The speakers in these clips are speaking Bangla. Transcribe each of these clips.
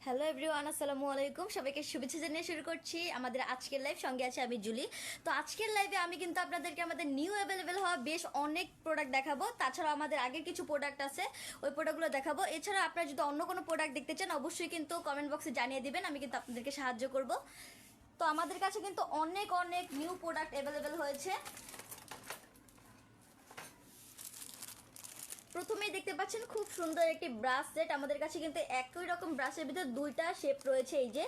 হ্যালো এভরিওয়ান, আসসালামু আলাইকুম। সবাইকে শুভেচ্ছা জানিয়ে শুরু করছি আমাদের আজকের লাইভ। সঙ্গে আছে আমি জুলি। তো আজকের লাইভে আমি কিন্তু আপনাদেরকে আমাদের নিউ অ্যাভেলেবেল হওয়া বেশ অনেক প্রোডাক্ট দেখাবো। তাছাড়া আমাদের আগের কিছু প্রোডাক্ট আছে, ওই প্রোডাক্টগুলো দেখাবো। এছাড়া আপনারা যদি অন্য কোনো প্রোডাক্ট দেখতে চান অবশ্যই কিন্তু কমেন্ট বক্সে জানিয়ে দিবেন, আমি কিন্তু আপনাদেরকে সাহায্য করব। তো আমাদের কাছে কিন্তু অনেক অনেক নিউ প্রোডাক্ট অ্যাভেলেবেল হয়েছে। প্রথমেই দেখতে পাচ্ছেন খুব সুন্দর একটি ব্রাশ সেট। আমাদের কাছে কিন্তু একই রকম ব্রাশের ভিতরে দুইটা শেপ রয়েছে। এই যে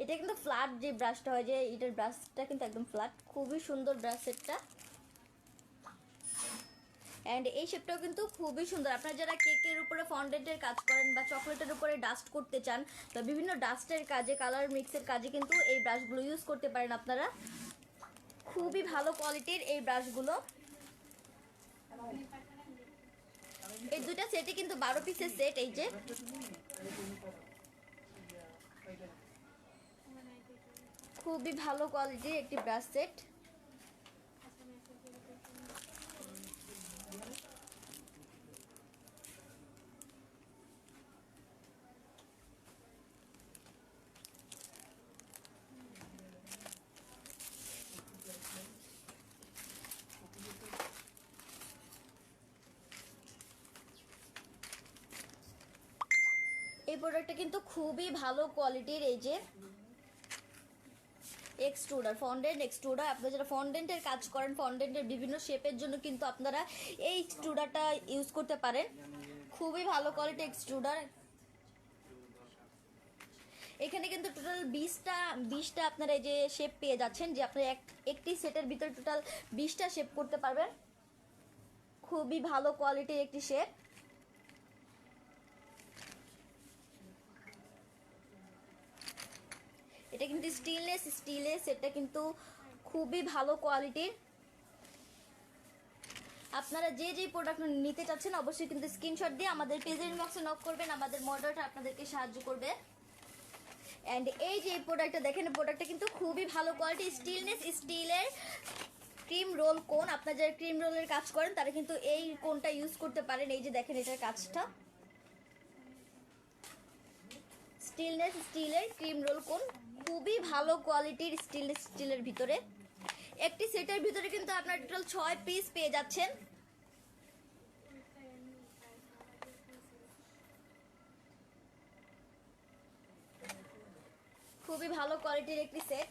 এটা কিন্তু ফ্ল্যাট, যে ব্রাশটা হয় যে এটার ব্রাশটা কিন্তু একদম ফ্ল্যাট, খুবই সুন্দর ব্রাশ সেটটা। অ্যান্ড এই শেপটাও কিন্তু খুবই সুন্দর। আপনারা যারা কেকের উপরে ফন্ডেন্টের কাজ করেন বা চকলেটের উপরে ডাস্ট করতে চান বা বিভিন্ন ডাস্টের কাজে, কালার মিক্সের কাজে কিন্তু এই ব্রাশগুলো ইউজ করতে পারেন আপনারা। খুবই ভালো কোয়ালিটির এই ব্রাশগুলো। এই দুইটা সেটে কিন্তু 12 পিসের সেট। এই যে খুবই ভালো কোয়ালিটির একটি ব্রাশ সেট। এই প্রোডাক্টটা কিন্তু খুবই ভালো কোয়ালিটির। এই যে এক্সট্রুডার, ফন্ডেন্ট এক্সট্রুডার। আপনারা যারা ফন্ডেন্টের কাজ করেন, ফন্ডেন্টের বিভিন্ন শেপের জন্য কিন্তু আপনারা এই এক্সট্রুডারটা ইউজ করতে পারেন। খুবই ভালো কোয়ালিটি এক্সট্রুডার। এখানে কিন্তু টোটাল 20টা আপনারা এই যে শেপ পেয়ে যাচ্ছেন, যে আপনারা একটি সেটের ভিতরে টোটাল 20টা শেপ করতে পারবেন। খুবই ভালো কোয়ালিটির একটি শেপ। এটা কিন্তু স্টিলের সেটটা কিন্তু খুবই ভালো কোয়ালিটির। আপনারা যে যে প্রোডাক্ট নিতে চাচ্ছেন অবশ্যই কিন্তু স্ক্রিনশট দিয়ে আমাদের পেজের ইনবক্সে নক করবেন, আমাদের মডারেটর আপনাদেরকে সাহায্য করবে। অ্যান্ড এই যে প্রোডাক্টটা দেখেন, প্রোডাক্টটা কিন্তু খুবই ভালো কোয়ালিটি, স্টিলের ক্রিম রোল কোন। আপনারা যারা ক্রিম রোলের কাজ করেন তারা কিন্তু এই কোনটা ইউজ করতে পারেন। এই যে দেখেন এটার কাজটা, স্টিলের ক্রিম রোল কোন, খুবই ভালো কোয়ালিটির স্টিলের ভিতরে। একটি সেটের ভিতরে কিন্তু আপনার টোটাল 6 পিস পেয়ে যাচ্ছেন। খুবই ভালো কোয়ালিটির একটি সেট।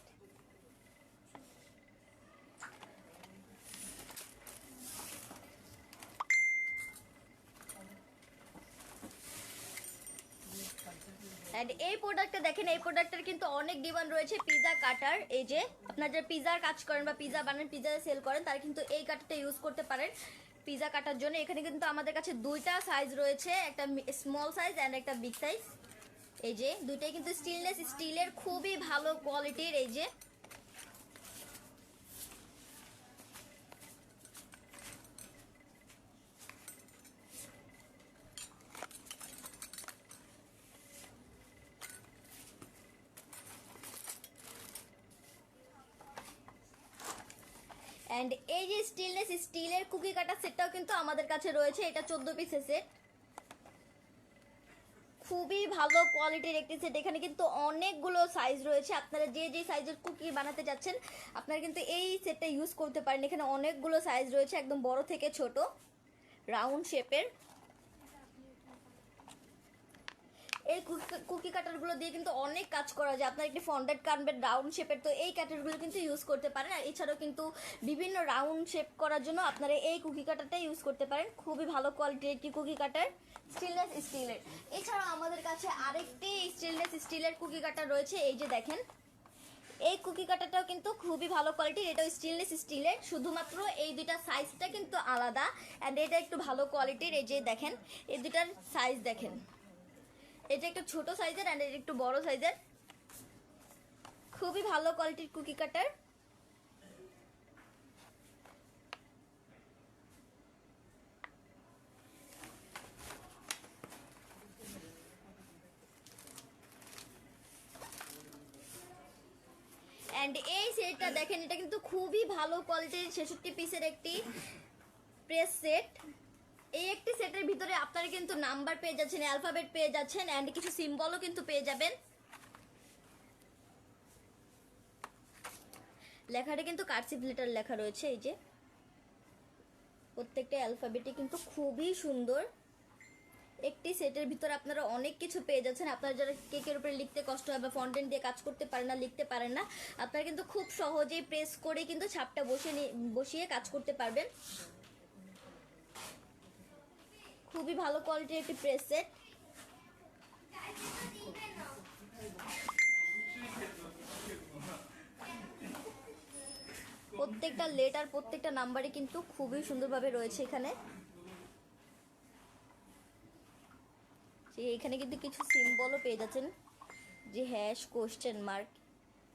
এন্ড এই প্রোডাক্টটা দেখেন, এই প্রোডাক্টের কিন্তু অনেক ডিমান্ড রয়েছে। পিজা কাটার। এই যে আপনারা যারা পিজার কাজ করেন বা পিজা বানান, পিজা সেল করেন, তারা কিন্তু এই কাটারটা ইউজ করতে পারেন পিজা কাটার জন্য। এখানে কিন্তু আমাদের কাছে দুইটা সাইজ রয়েছে, একটা স্মল সাইজ অ্যান্ড একটা বিগ সাইজ। এই যে দুইটাই কিন্তু স্টিলের খুবই ভালো কোয়ালিটির। এই যে অ্যান্ড এই যে স্টিলের কুকি কাটার সেটটাও কিন্তু আমাদের কাছে রয়েছে। এটা 14 পিসের সেট, খুবই ভালো কোয়ালিটির একটি সেট। এখানে কিন্তু অনেকগুলো সাইজ রয়েছে। আপনারা যে যে সাইজের কুকি বানাতে যাচ্ছেন আপনারা কিন্তু এই সেটটা ইউজ করতে পারেন। এখানে অনেকগুলো সাইজ রয়েছে, একদম বড় থেকে ছোট, রাউন্ড শেপের। এই কুকি কাটারগুলো দিয়ে কিন্তু অনেক কাজ করা যায়। আপনার একটি ফন্ডেড কাটবেন রাউন্ড শেপের, তো এই কাটারগুলো কিন্তু ইউজ করতে পারেন। আর এছাড়াও কিন্তু বিভিন্ন রাউন্ড শেপ করার জন্য আপনারা এই কুকি কাটারটা ইউজ করতে পারেন। খুবই ভালো কোয়ালিটির একটি কুকি কাটার, স্টিলের। এছাড়াও আমাদের কাছে আরেকটি স্টিলের কুকি কাটার রয়েছে। এই যে দেখেন, এই কুকি কাটারটাও কিন্তু খুবই ভালো কোয়ালিটির। এটাও স্টিলের, শুধুমাত্র এই দুইটা সাইজটা কিন্তু আলাদা। অ্যান্ড এটা একটু ভালো কোয়ালিটির। এই যে দেখেন এই দুইটার সাইজ দেখেন, এটা একটু ছোট সাইজের অ্যান্ড এটা একটু বড় সাইজের। খুবই ভালো কোয়ালিটির কুকি কাটার। অ্যান্ড এই সেটটা দেখেন, এটা কিন্তু খুবই ভালো কোয়ালিটির 66 পিসের একটি প্রেস সেট। এই একটি সেটের ভিতরে আপনারা কিন্তু নাম্বার পেয়ে যাচ্ছেন, অ্যালফাবেট পেয়ে যাচ্ছেন অ্যান্ড কিছু সিম্বলও কিন্তু পেয়ে যাবেন। লেখাটা কিন্তু কার্সিভ লেটার লেখা রয়েছে, এই যে প্রত্যেকটা অ্যালফাবেটই কিন্তু খুবই সুন্দর। একটি সেটের ভিতরে আপনারা অনেক কিছু পেয়ে যাচ্ছেন। আপনারা যারা কেকের উপরে লিখতে কষ্ট হয় বা ফন্টেন দিয়ে কাজ করতে পারেন না, লিখতে পারেন না, আপনারা কিন্তু খুব সহজেই প্রেস করে কিন্তু ছাপটা বসিয়ে কাজ করতে পারবেন। খুবই ভালো কোয়ালিটির একটি প্রেস সেট। প্রত্যেকটা লেটার প্রত্যেকটা নাম্বারই কিন্তু খুবই সুন্দরভাবে রয়েছে এখানে। এখানে কিন্তু কিছু সিম্বলও পেয়ে যাচ্ছেন, যে হ্যাশ, কোশ্চেন মার্ক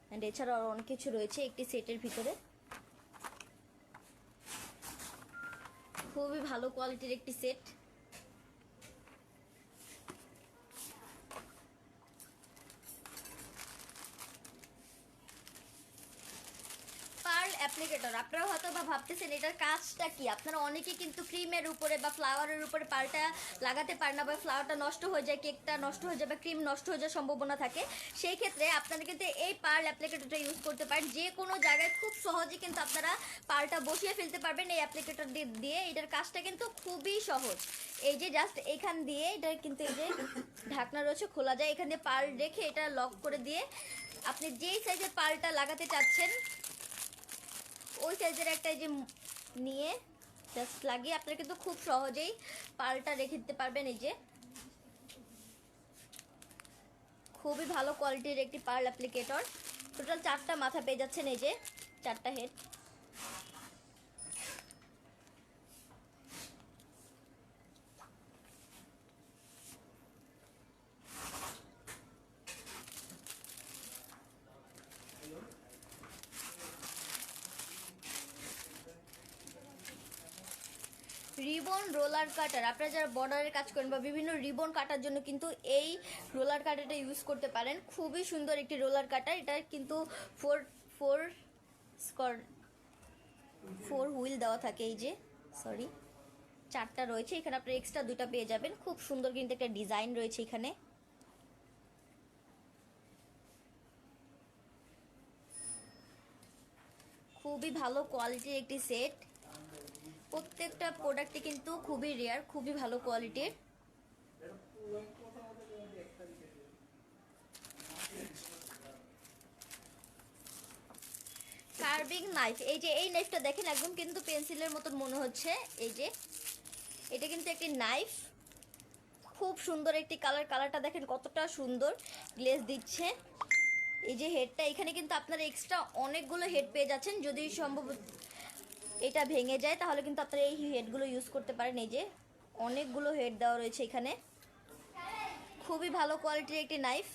অ্যান্ড এছাড়াও আরও অনেক কিছু রয়েছে একটি সেটের ভিতরে। খুবই ভালো কোয়ালিটির একটি সেট। অ্যাপ্লিকেটর, আপনারা হয়তো বা ভাবতেছেন এটার কাজটা কি। আপনারা অনেকেই কিন্তু ক্রিমের উপরে বা ফ্লাওয়ারের উপরে পার্লটা লাগাতে পারেন না, বা ফ্লাওয়ারটা নষ্ট হয়ে যায়, কেকটা নষ্ট হয়ে যায়, বা ক্রিম নষ্ট হয়ে যাওয়ার সম্ভাবনা থাকে। সেই ক্ষেত্রে আপনারা কিন্তু এই পার্ল অ্যাপ্লিকেটরটা ইউজ করতে পারেন। যে কোনো জায়গায় খুব সহজে কিন্তু আপনারা পার্লটা বসিয়ে ফেলতে পারবেন এই অ্যাপ্লিকেটর দিয়ে। এটার কাজটা কিন্তু খুবই সহজ। এই যে জাস্ট এখান দিয়ে এটা কিন্তু এই যে ঢাকনা রয়েছে, খোলা যায়। এখান দিয়ে পার্ল রেখে এটা লক করে দিয়ে আপনি যেই সাইজের পার্লটা লাগাতে চাচ্ছেন ওই সাইজের একটা যে নিয়ে জাস্ট লাগিয়ে আপনারা কিন্তু খুব সহজেই পার্লটা রেখে দিতে পারবেন। এই যে খুবই ভালো কোয়ালিটির একটি পার্ল অ্যাপ্লিকেটর। টোটাল 4টা মাথা পেয়ে যাচ্ছেন, এই যে 4টা হেড। রিবন রোলার কাটার, আপনারা যারা বর্ডারের কাজ করেন বা বিভিন্ন রিবন কাটার জন্য কিন্তু এই রোলার কাটারটা ইউজ করতে পারেন। খুবই সুন্দর একটি রোলার কাটার। এটা কিন্তু ফোর হুইল দেওয়া থাকে, এই যে 4টা রয়েছে এখানে, আপনার এক্সট্রা 2টা পেয়ে যাবেন। খুব সুন্দর কিন্তু একটা ডিজাইন রয়েছে এখানে। খুবই ভালো কোয়ালিটির একটি সেট। প্রত্যেকটা প্রোডাক্টই কিন্তু খুবই রেয়ার, খুবই ভালো কোয়ালিটির। কার্ভিং নাইফ, এই যে এই নাইফটা দেখেন একদম কিন্তু পেন্সিলের মতন মনে হচ্ছে। এই যে এটা কিন্তু একটি নাইফ, খুব সুন্দর একটি কালারটা দেখেন কতটা সুন্দর গ্লেজ দিচ্ছে। এই যে হেডটা, এখানে কিন্তু আপনারা এক্সট্রা অনেকগুলো হেড পেয়ে যাচ্ছেন। যদি সম্ভব এটা ভেঙে যায় তাহলে কিন্তু আপনারা এই হেডগুলো ইউজ করতে পারেন। এই যে অনেকগুলো হেড দেওয়া রয়েছে এখানে। খুবই ভালো কোয়ালিটির একটি নাইফ।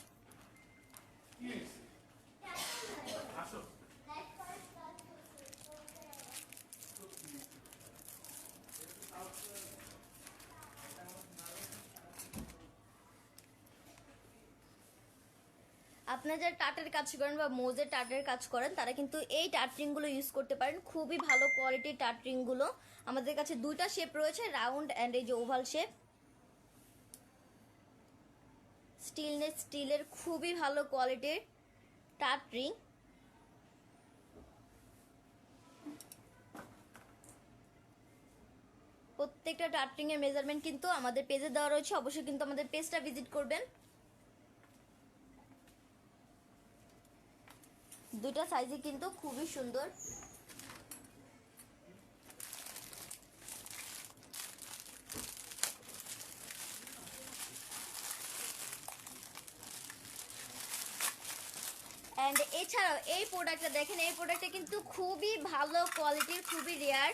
আপনারা যারা টাটের কাজ করেন বা মোজের টাটের কাজ করেন তারা কিন্তু এই টাটরিংগুলো ইউজ করতে পারেন। খুবই ভালো কোয়ালিটির টাটরিংগুলো। আমাদের কাছে 2টা শেপ রয়েছে, রাউন্ড অ্যান্ড এই যে ওভাল শেপ। স্টিলের খুবই ভালো কোয়ালিটির টাটরিং। প্রত্যেকটা টাটরিং এর মেজারমেন্ট কিন্তু আমাদের পেজে দেওয়া রয়েছে, অবশ্যই কিন্তু আমাদের পেজটা ভিজিট করবেন। 2টা সাইজে কিন্তু খুবই সুন্দর। অ্যান্ড এছাড়াও এই প্রোডাক্টটা দেখেন, এই প্রোডাক্টটা কিন্তু খুবই ভালো কোয়ালিটির, খুবই রেয়ার।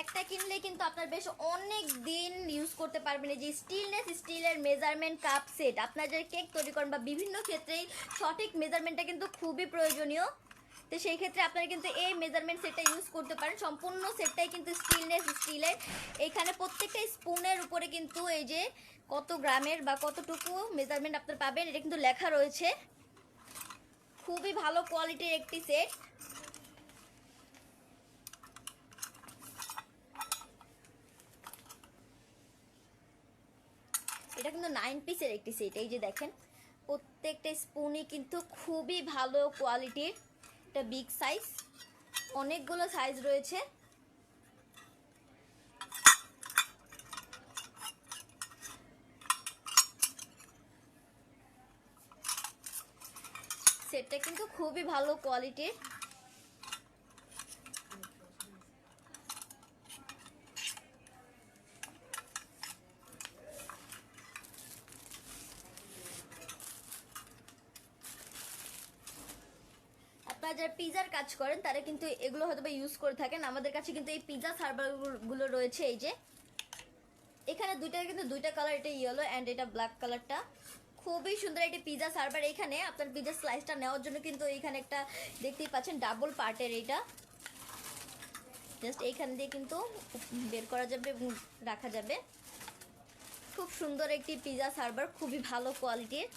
একটা কিনলে কিন্তু আপনার বেশ অনেক দিন ইউজ করতে পারবেন। এই যে স্টিলের মেজারমেন্ট কাপ সেট, আপনার যারা কেক তৈরি করেন বা বিভিন্ন ক্ষেত্রেই সঠিক মেজারমেন্টটা কিন্তু খুবই প্রয়োজনীয়। তো সেই ক্ষেত্রে আপনারা কিন্তু এই মেজারমেন্ট সেটটা ইউজ করতে পারেন। সম্পূর্ণ সেটটাই কিন্তু স্টিলের। এখানে প্রত্যেকটা স্পুনের উপরে কিন্তু এই যে কত গ্রামের বা কতটুকু মেজারমেন্ট আপনারা পাবেন এটা কিন্তু লেখা রয়েছে। খুবই ভালো কোয়ালিটির একটি সেট। এটা কিন্তু 9 পিসের একটি সেট। এই যে দেখেন প্রত্যেকটা স্পুনই কিন্তু খুবই ভালো কোয়ালিটির। একটা বিগ সাইজ, অনেকগুলো সাইজ রয়েছে। সেটটা কিন্তু খুবই ভালো কোয়ালিটির। আপনারা যারা পিজার কাজ করেন তারা কিন্তু এগুলো হয়তো ইউজ করে থাকেন। আমাদের কাছে কিন্তু এই পিজা সার্ভার গুলো রয়েছে। এই যে এখানে দুইটা কালার, এটা ইয়েলো অ্যান্ড এটা ব্ল্যাক কালারটা। খুবই সুন্দর একটি পিজা সার্ভার। এখানে আপনার পিজা স্লাইসটা নেওয়ার জন্য কিন্তু এখানে একটা দেখতেই পাচ্ছেন ডাবল পার্টের, এইটা জাস্ট এইখান দিয়ে কিন্তু বের করা যাবে এবং রাখা যাবে। খুব সুন্দর একটি পিজা সার্ভার, খুবই ভালো কোয়ালিটির।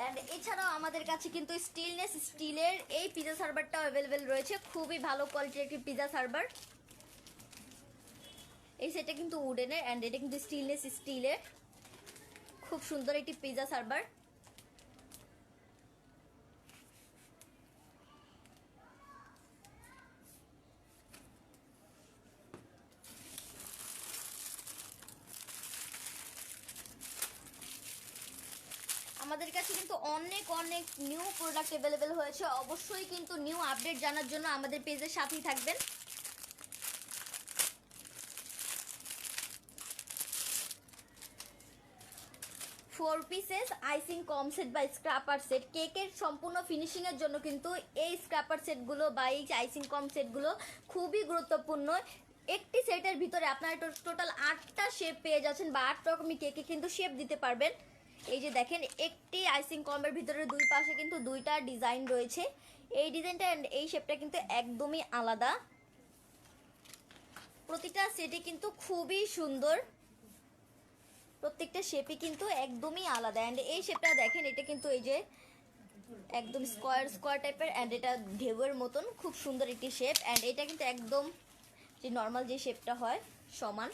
অ্যান্ড এছাড়াও আমাদের কাছে কিন্তু স্টেনলেস স্টিলের এই পিজা সার্ভারটাও অ্যাভেলেবেল রয়েছে। খুবই ভালো কোয়ালিটির একটি পিজা সার্ভার। এই সেটটা কিন্তু উডেনের অ্যান্ড এটা কিন্তু স্টেনলেস স্টিলের। খুব সুন্দর একটি পিজা সার্ভার। আমাদের কাছে কিন্তু অনেক অনেক নিউ প্রোডাক্ট অ্যাভেলেবেল হয়েছে। অবশ্যই কিন্তু নিউ আপডেট জানার জন্য আমাদের পেজের সাথেই থাকবেন। ফোর পিসেস আইসিং কম সেট বা স্ক্র্যাপার সেট, কেকের সম্পূর্ণ ফিনিশিং এর জন্য কিন্তু এই স্ক্র্যাপার সেটগুলো বা এই আইসিং কম সেটগুলো খুবই গুরুত্বপূর্ণ। একটি সেটের ভিতরে আপনারা টোটাল 8টা শেপ পেয়ে যাচ্ছেন বা 8 রকমই কেকে কিন্তু শেপ দিতে পারবেন। এই যে দেখেন, একটি আইসিং কমের ভিতরে দুই পাশে কিন্তু দুইটা ডিজাইন রয়েছে। এই ডিজাইনটা এন্ড এই শেপটা কিন্তু একদমই আলাদা। প্রতিটা সেটে কিন্তু খুবই সুন্দর, প্রত্যেকটা শেপই কিন্তু একদমই আলাদা। অ্যান্ড এই শেপটা দেখেন, এটা কিন্তু এই যে একদম স্কোয়ার টাইপের অ্যান্ড এটা ঢেউয়ের মতন, খুব সুন্দর একটি শেপ। অ্যান্ড এটা কিন্তু একদম যে নর্মাল যে শেপটা হয় সমান,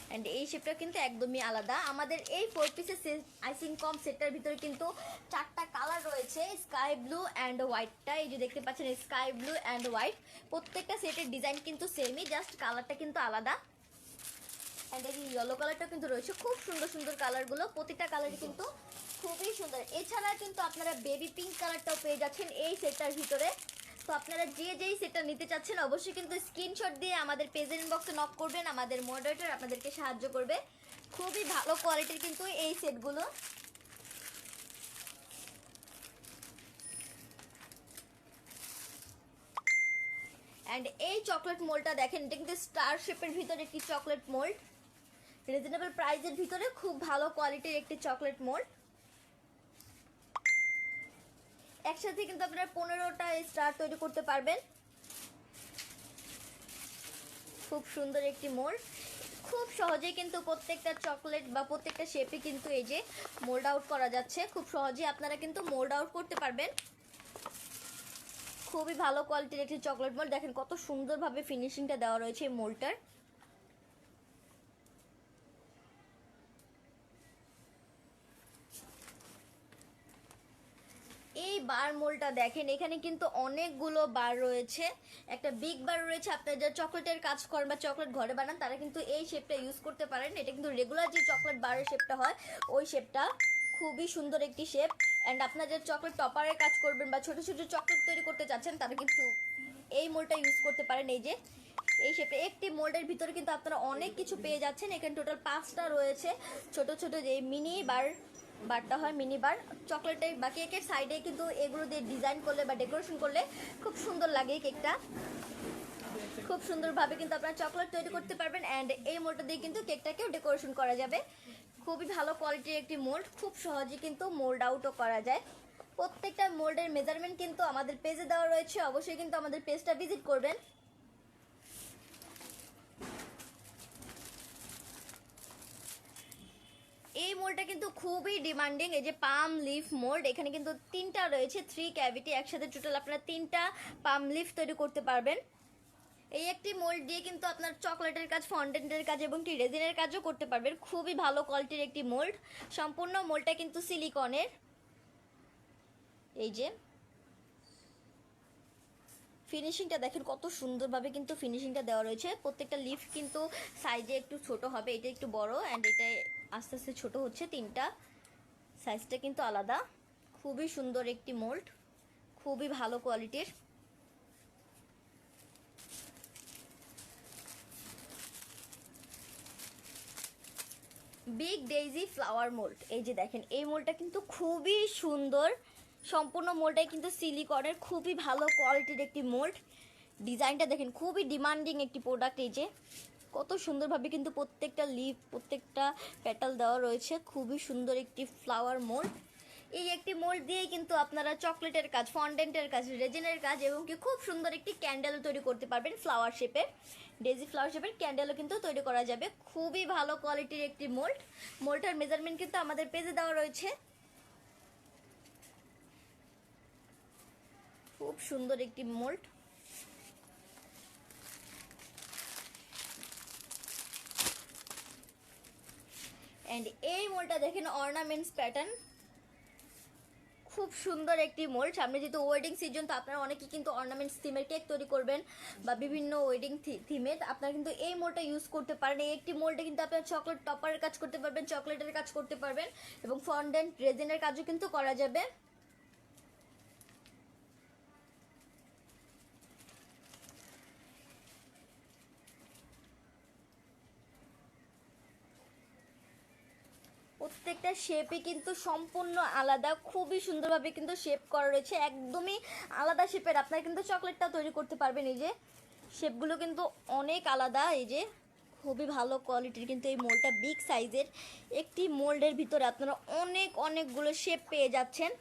অ্যান্ড এই শেপটা কিন্তু একদমই আলাদা। আমাদের এই 4 পিসের আইসিং কম সেটটার ভিতরে কিন্তু 4টা কালার রয়েছে, স্কাই ব্লু অ্যান্ড হোয়াইটটা। এই যে দেখতে পাচ্ছেন স্কাই ব্লু অ্যান্ড হোয়াইট। প্রত্যেকটা সেটের ডিজাইন কিন্তু সেমই, জাস্ট কালারটা কিন্তু আলাদা। অ্যান্ড এই ইয়েলো কালারটা কিন্তু রয়েছে। খুব সুন্দর সুন্দর কালারগুলো, প্রতিটা কালারই কিন্তু খুবই সুন্দর। এছাড়া কিন্তু আপনারা বেবি পিঙ্ক কালারটাও পেয়ে যাচ্ছেন এই সেটটার ভিতরে। তো আপনারা যেই সেটটা নিতে চাচ্ছেন অবশ্যই কিন্তু স্ক্রিনশট দিয়ে আমাদের পেজের ইনবক্সে নক করবেন, আমাদের মডারেটর আপনাদেরকে সাহায্য করবে। খুবই ভালো কোয়ালিটির কিন্তু এই সেটগুলো। অ্যান্ড এই চকলেট মোল্ডটা দেখেন, এটা কিন্তু স্টার শেপের ভিতরে একটি চকলেট মোল্ড, রিজনেবল প্রাইসের ভিতরে খুব ভালো কোয়ালিটির একটি চকলেট মোল্ড। একসাথে কিন্তু আপনারা 15টা স্টার তৈরি করতে পারবেন। খুব সুন্দর একটি মোল্ড, খুব সহজেই কিন্তু প্রত্যেকটা চকলেট বা প্রত্যেকটা শেপে কিন্তু এই যে মোল্ড আউট করা যাচ্ছে। খুব সহজেই আপনারা কিন্তু মোল্ড আউট করতে পারবেন। খুবই ভালো কোয়ালিটির একটি চকলেট মোল্ড। দেখেন কত সুন্দরভাবে ফিনিশিংটা দেওয়া রয়েছে এই মোল্ডটার। এই বার মোল্ডটা দেখেন, এখানে কিন্তু অনেকগুলো বার রয়েছে। একটা বিগ বার রয়েছে, আপনারা যারা চকলেটের কাজ করেন বা চকলেট ঘরে বানান তারা কিন্তু এই শেপটা ইউজ করতে পারেন। এটা কিন্তু রেগুলার যে চকলেট বারের শেপটা হয় ওই শেপটা, খুবই সুন্দর একটি শেপ। অ্যান্ড আপনারা যারা চকলেট টপারের কাজ করবেন বা ছোট ছোট চকলেট তৈরি করতে চাচ্ছেন তারা কিন্তু এই মোল্ডটা ইউজ করতে পারেন। এই যে এই শেপে একটি মোল্ডের ভিতরে কিন্তু আপনারা অনেক কিছু পেয়ে যাচ্ছেন। এখানে টোটাল 5টা রয়েছে ছোট ছোট যে মিনি বারটা হয়, মিনি বার চকলেটের বা কেকের সাইডে কিন্তু এগুলো দিয়ে ডিজাইন করলে বা ডেকোরেশন করলে খুব সুন্দর লাগে কেকটা। খুব সুন্দরভাবে কিন্তু আপনারা চকলেট তৈরি করতে পারবেন। অ্যান্ড এই মোল্ডটা দিয়ে কিন্তু কেকটাকেও ডেকোরেশন করা যাবে। খুবই ভালো কোয়ালিটির একটি মোল্ড, খুব সহজে কিন্তু মোল্ড আউটও করা যায়। প্রত্যেকটা মোল্ডের মেজারমেন্ট কিন্তু আমাদের পেজে দেওয়া রয়েছে, অবশ্যই কিন্তু আমাদের পেজটা ভিজিট করবেন। এই মোল্ডটা কিন্তু খুবই ডিমান্ডিং। এই যে পাম লিফ মোল্ড, এখানে কিন্তু 3টা রয়েছে, 3 ক্যাভিটি, একসাথে টোটাল আপনারা 3টা পাম লিফ তৈরি করতে পারবেন। এই একটি মোল্ড দিয়ে কিন্তু আপনার চকলেটের কাজ, ফন্ডেন্টের কাজ এবং রেজিনের কাজও করতে পারবেন। খুবই ভালো কোয়ালিটির একটি মোল্ড। সম্পূর্ণ মোল্ডটা কিন্তু সিলিকনের। এই যে ফিনিশিংটা দেখেন কত সুন্দরভাবে কিন্তু ফিনিশিংটা দেওয়া রয়েছে। প্রত্যেকটা লিফ কিন্তু সাইজে একটু ছোট হবে, এটা একটু বড় অ্যান্ড এটা আস্তে আস্তে ছোট হচ্ছে, তিনটা সাইজটা কিন্তু আলাদা। খুবই সুন্দর একটি মোল্ড, খুবই ভালো কোয়ালিটির। বিগ ডেইজি ফ্লাওয়ার মোল্ড, এই যে দেখেন এই মোল্ডটা কিন্তু খুবই সুন্দর। সম্পূর্ণ মোল্ডটাই কিন্তু সিলিকনের খুবই ভালো কোয়ালিটির একটি মোল্ড। ডিজাইনটা দেখেন খুবই ডিমান্ডিং একটি প্রোডাক্ট। এই যে কত সুন্দরভাবে কিন্তু প্রত্যেকটা লিফ, প্রত্যেকটা পেটাল দেওয়া রয়েছে। খুবই সুন্দর একটি ফ্লাওয়ার মোল্ড। এই একটি মোল্ড দিয়েই কিন্তু আপনারা চকলেটের কাজ, ফন্ডেন্টের কাজ, রেজিনের কাজ এবং কি খুব সুন্দর একটি ক্যান্ডেল তৈরি করতে পারবেন। ফ্লাওয়ার শেপের, ডেজি ফ্লাওয়ার শেপের ক্যান্ডেলও কিন্তু তৈরি করা যাবে। খুবই ভালো কোয়ালিটির একটি মোল্ড। মোল্ডটার মেজারমেন্ট কিন্তু আমাদের পেজে দেওয়া রয়েছে। খুব সুন্দর একটি মোল্ড। এন্ড এই মোল্ডটা দেখেন অর্নামেন্টস প্যাটার্ন, খুব সুন্দর একটি মোল্ড। সামনে যেহেতু ওয়েডিং সিজন, তো আপনারা অনেকেই কিন্তু অর্নামেন্টস থিমের কেক তৈরি করবেন বা বিভিন্ন ওয়েডিং থিমের, আপনারা কিন্তু এই মোল্ডটা ইউজ করতে পারেন। এই একটি মোল্ডে কিন্তু আপনারা চকলেট টপারের কাজ করতে পারবেন, চকলেটের কাজ করতে পারবেন এবং ফন্ডেন্ট রেজিনের কাজও কিন্তু করা যাবে। প্রত্যেকটা শেপই কিন্তু সম্পূর্ণ আলাদা, খুবই সুন্দরভাবে কিন্তু শেপ করা রয়েছে, একদমই আলাদা শেপের। আপনারা কিন্তু চকলেটটা তৈরি করতে পারবেন। এই যে শেপগুলো কিন্তু অনেক আলাদা। এই যে খুবই ভালো কোয়ালিটির কিন্তু এই মোল্ডটা, বিগ সাইজের একটি মোল্ডের ভিতরে আপনারা অনেকগুলো শেপ পেয়ে যাচ্ছেন।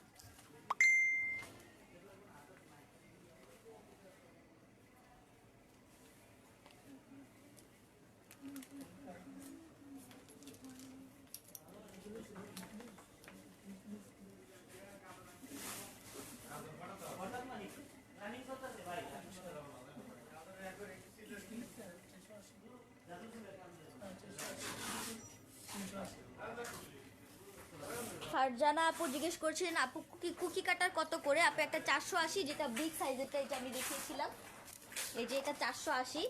ফারজানা আপু জিজ্ঞেস করছিলেন আপু কুকি কাটার কত করে? আপু একটা 480, যেটা বিগ সাইজেরটা, এটা আমি দেখিয়েছিলাম। এই যে এটা 480।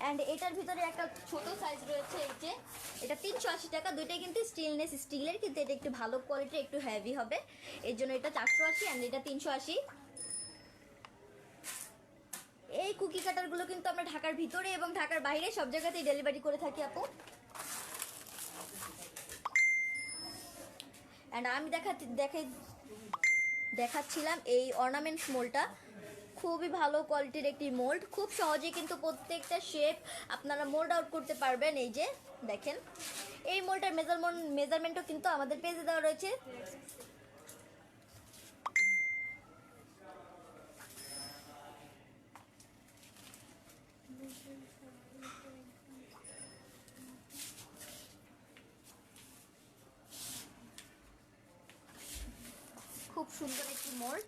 অ্যান্ড এটার ভিতরে একটা ছোট সাইজ রয়েছে, এই যে এটা 380 টাকা। দুইটাই কিন্তু স্টেনলেস স্টিলের, কিন্তু এটা একটু ভালো কোয়ালিটি, একটু হেভি হবে, এই জন্য এটা 480 অ্যান্ড এটা 380। এই কুকি কাটারগুলো কিন্তু আমরা ঢাকার ভিতরে এবং ঢাকার বাইরে সব জায়গাতেই ডেলিভারি করে থাকি আপু। অ্যান্ড আমি দেখাচ্ছিলাম এই অর্নামেন্টস মোল্ডটা, খুবই ভালো কোয়ালিটির একটি মোল্ড। খুব সহজে কিন্তু প্রত্যেকটা শেপ আপনারা মোল্ড আউট করতে পারবেন। এই যে দেখেন এই মোল্ডটার মেজারমেন্টও কিন্তু আমাদের পেজে দেওয়া রয়েছে। খুব সুন্দর একটি মোল্ড।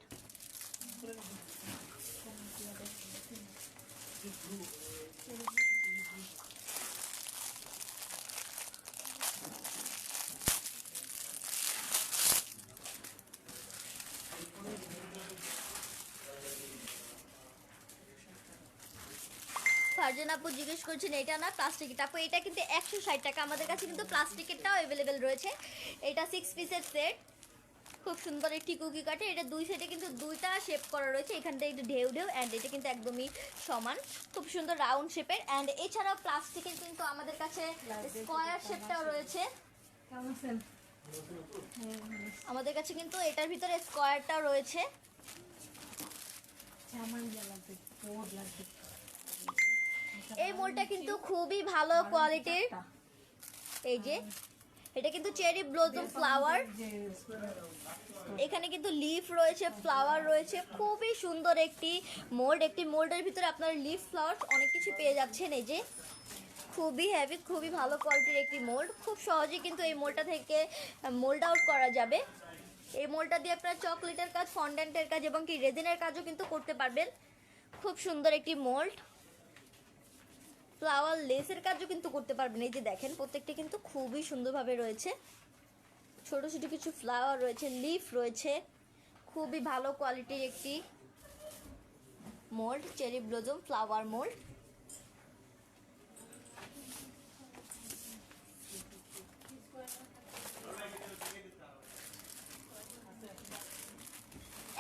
ফারজান আপু জিজ্ঞেস করছেন এটা না প্লাস্টিকের আপু, এটা কিন্তু 160 টাকা। আমাদের কাছে কিন্তু প্লাস্টিকেরটাও অ্যাভেলেবেল রয়েছে। এটা 6 পিসের সেট, খুব সুন্দর একটি কুকি কাটে। এটা দুই সাইডে কিন্তু দুইটা শেপ করা রয়েছে, এখানটা একটু ঢেউ অ্যান্ড এটা কিন্তু একদমই সমান, খুব সুন্দর রাউন্ড শেপের। অ্যান্ড এছাড়াও প্লাস্টিকের কিন্তু আমাদের কাছে স্কয়ার শেপটাও রয়েছে। আমাদের কাছে কিন্তু এটার ভিতরে স্কয়ারটাও রয়েছে। এই মোলটা কিন্তু খুবই ভালো কোয়ালিটির। এই যে এটা কিন্তু চেরি ব্লসম ফ্লাওয়ার, এখানে কিন্তু লিফ রয়েছে, ফ্লাওয়ার রয়েছে। খুবই সুন্দর একটি মোল্ড। একটি মোল্ডের ভিতরে আপনার লিফ, ফ্লাওয়ার অনেক কিছু পেয়ে যাচ্ছেন। এই যে খুবই হেভি, খুবই ভালো কোয়ালিটির একটি মোল্ড। খুব সহজে কিন্তু এই মোল্ডটা থেকে মোল্ড আউট করা যাবে। এই মোল্ডটা দিয়ে আপনারা চকলেটের কাজ, ফন্ডেন্টের কাজ এবং কি রেজিনের কাজও কিন্তু করতে পারবেন। খুব সুন্দর একটি মোল্ড। ফ্লাওয়ার লেসের কাজও কিন্তু করতে পারবেন। এই যে দেখেন প্রত্যেকটি কিন্তু খুবই সুন্দরভাবে রয়েছে। ছোট ছোট কিছু ফ্লাওয়ার রয়েছে, লিফ রয়েছে, খুবই ভালো কোয়ালিটির একটি mould, cherry blossom flower mould.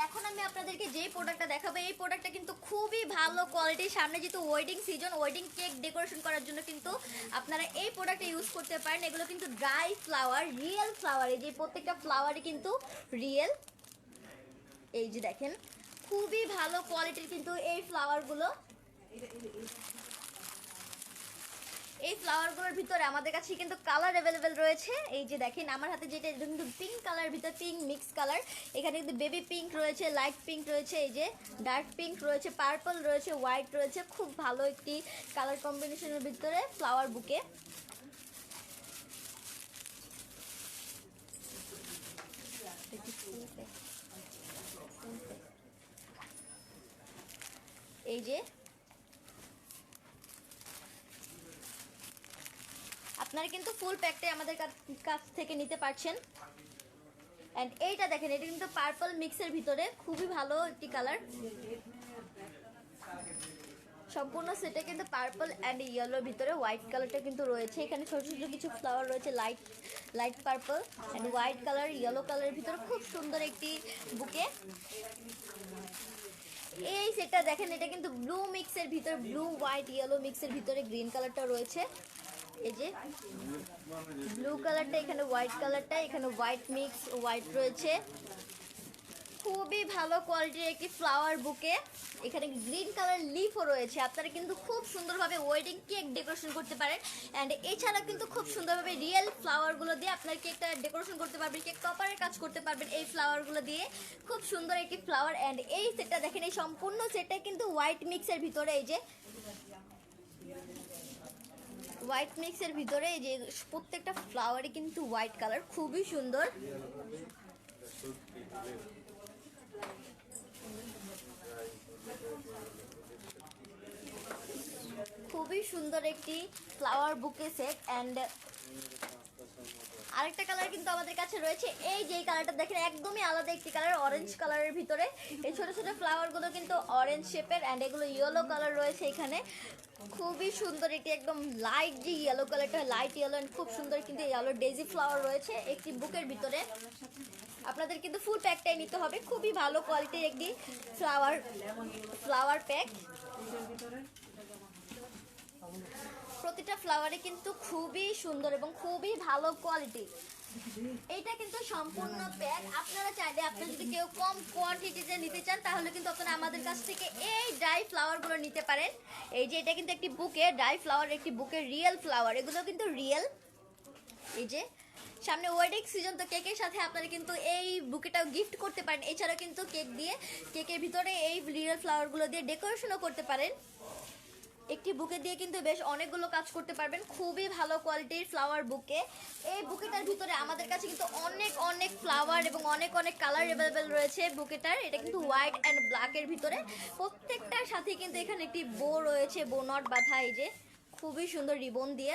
এখন আমি আপনাদেরকে যে প্রোডাক্টটা দেখাবো, এই প্রোডাক্টটা কিন্তু খুবই ভালো কোয়ালিটির। সামনে যেহেতু wedding season, wedding cake decoration করার জন্য কিন্তু আপনারা এই প্রোডাক্টটা ইউজ করতে পারেন। এগুলো কিন্তু ড্রাই ফ্লাওয়ার, রিয়েল ফ্লাওয়ার, এই যে প্রত্যেকটা ফ্লাওয়ারই কিন্তু রিয়েল। এই যে দেখেন খুবই ভালো কোয়ালিটির কিন্তু এই ফ্লাওয়ারগুলো। এই ফ্লাওয়ারগুলোর ভিতরে আমাদের কাছে কিন্তু কালার অ্যাভেলেবেল রয়েছে। এই যে দেখেন আমার হাতে যেটা, এটা কিন্তু পিঙ্ক কালার ভিতরে, পিঙ্ক মিক্স কালার। এখানে কিন্তু বেবি পিঙ্ক রয়েছে, লাইট পিঙ্ক রয়েছে, এই যে ডার্ক পিঙ্ক রয়েছে, পার্পল রয়েছে, হোয়াইট রয়েছে। খুব ভালো একটি কালার কম্বিনেশনের ভিতরে ফ্লাওয়ার বুকে। এই যে আপনারা কিন্তু ফুল প্যাকটাই আমাদের কাছ থেকে নিতে পারছেন। এন্ড এইটা দেখেন, এটা কিন্তু পার্পল মিক্সের ভিতরে, খুবই ভালো একটি কালার। সম্পূর্ণ সেটে কিন্তু পার্পল অ্যান্ড ইয়েলোর ভিতরে হোয়াইট কালারটা কিন্তু রয়েছে। এখানে ছোট ছোট কিছু ফ্লাওয়ার রয়েছে, light purple and white colour, yellow কালারের ভিতরে খুব সুন্দর একটি বুকে। এই সেটটা দেখেন, এটা কিন্তু ব্লু মিক্সের ভিতরে, ব্লু হোয়াইট ইয়েলো মিক্সের ভিতরে গ্রিন কালারটা রয়েছে। এই যে ব্লু কালারটা, এখানে হোয়াইট কালারটা, এখানে হোয়াইট মিক্স হোয়াইট রয়েছে। খুবই ভালো কোয়ালিটির একটি ফ্লাওয়ার বুকে। এখানে গ্রিন কালার লিফও রয়েছে। আপনারা কিন্তু খুব সুন্দরভাবে ওয়েডিং কেক ডেকোরেশন করতে পারেন। অ্যান্ড এছাড়া কিন্তু খুব সুন্দরভাবে রিয়েল ফ্লাওয়ারগুলো দিয়ে আপনার কেকটা ডেকোরেশন করতে পারবেন, কেক টপারের কাজ করতে পারবেন এই ফ্লাওয়ারগুলো দিয়ে। খুব সুন্দর একটি ফ্লাওয়ার। অ্যান্ড এই সেটটা দেখেন, এই সম্পূর্ণ সেটটা কিন্তু হোয়াইট মিক্সের ভিতরে, এই যে হোয়াইট মিক্সের ভিতরে, এই যে প্রত্যেকটা ফ্লাওয়ারই কিন্তু হোয়াইট কালার, খুবই সুন্দর। খুবই সুন্দর একটি ফ্লাওয়ার বুকে সেট। অ্যান্ড আরেকটা কালার কিন্তু আমাদের কাছে রয়েছে, এই যে কালারটা দেখেন, একদমই আলাদা একটি কালার, অরেঞ্জ কালারের ভিতরে। এই ছোট ছোট ফ্লাওয়ারগুলো কিন্তু অরেঞ্জ শেপের, অ্যান্ড এগুলো ইয়েলো কালার রয়েছে এখানে। খুবই সুন্দর একটি একদম লাইট যে ইয়েলো কালারটা, লাইট ইয়েলো, অ্যান্ড খুব সুন্দর কিন্তু ইয়েলো ডেজি ফ্লাওয়ার রয়েছে একটি বুকের ভিতরে। আপনাদের কিন্তু ফুল প্যাকটাই নিতে হবে। খুবই ভালো কোয়ালিটির একটি ফ্লাওয়ার প্যাক। প্রতিটা ফ্লাওয়ারে কিন্তু খুবই সুন্দর এবং খুবই ভালো কোয়ালিটি। এইটা কিন্তু সম্পূর্ণ প্যাক। আপনারা চাইলে, আপনারা যদি কেউ কম কোয়ান্টিটিতে নিতে চান, তাহলে কিন্তু আপনারা আমাদের কাছ থেকে এই ড্রাই ফ্লাওয়ারগুলো নিতে পারেন। এই যে এটা কিন্তু একটি বুকে, ড্রাই ফ্লাওয়ার একটি বুকে, রিয়েল ফ্লাওয়ার, এগুলো কিন্তু রিয়েল। এই যে সামনে ওয়েডিং সিজন, তো কেকের সাথে আপনারা কিন্তু এই বুকেটাও গিফট করতে পারেন। এছাড়া কিন্তু কেক দিয়ে, কেকের ভিতরে এই রিয়েল ফ্লাওয়ারগুলো দিয়ে ডেকোরেশনও করতে পারেন। একটি বুকে দিয়ে কিন্তু বেশ অনেকগুলো কাজ করতে পারবেন। খুবই ভালো কোয়ালিটির ফ্লাওয়ার বুকে। এই বুকেটার ভিতরে আমাদের কাছে কিন্তু অনেক ফ্লাওয়ার এবং অনেক কালার অ্যাভেলেবেল রয়েছে বুকেটার। এটা কিন্তু হোয়াইট অ্যান্ড ব্ল্যাকের ভিতরে। প্রত্যেকটার সাথে কিন্তু এখানে একটি বো রয়েছে, বো নট বাঁধা, এই যে খুবই সুন্দর রিবন দিয়ে।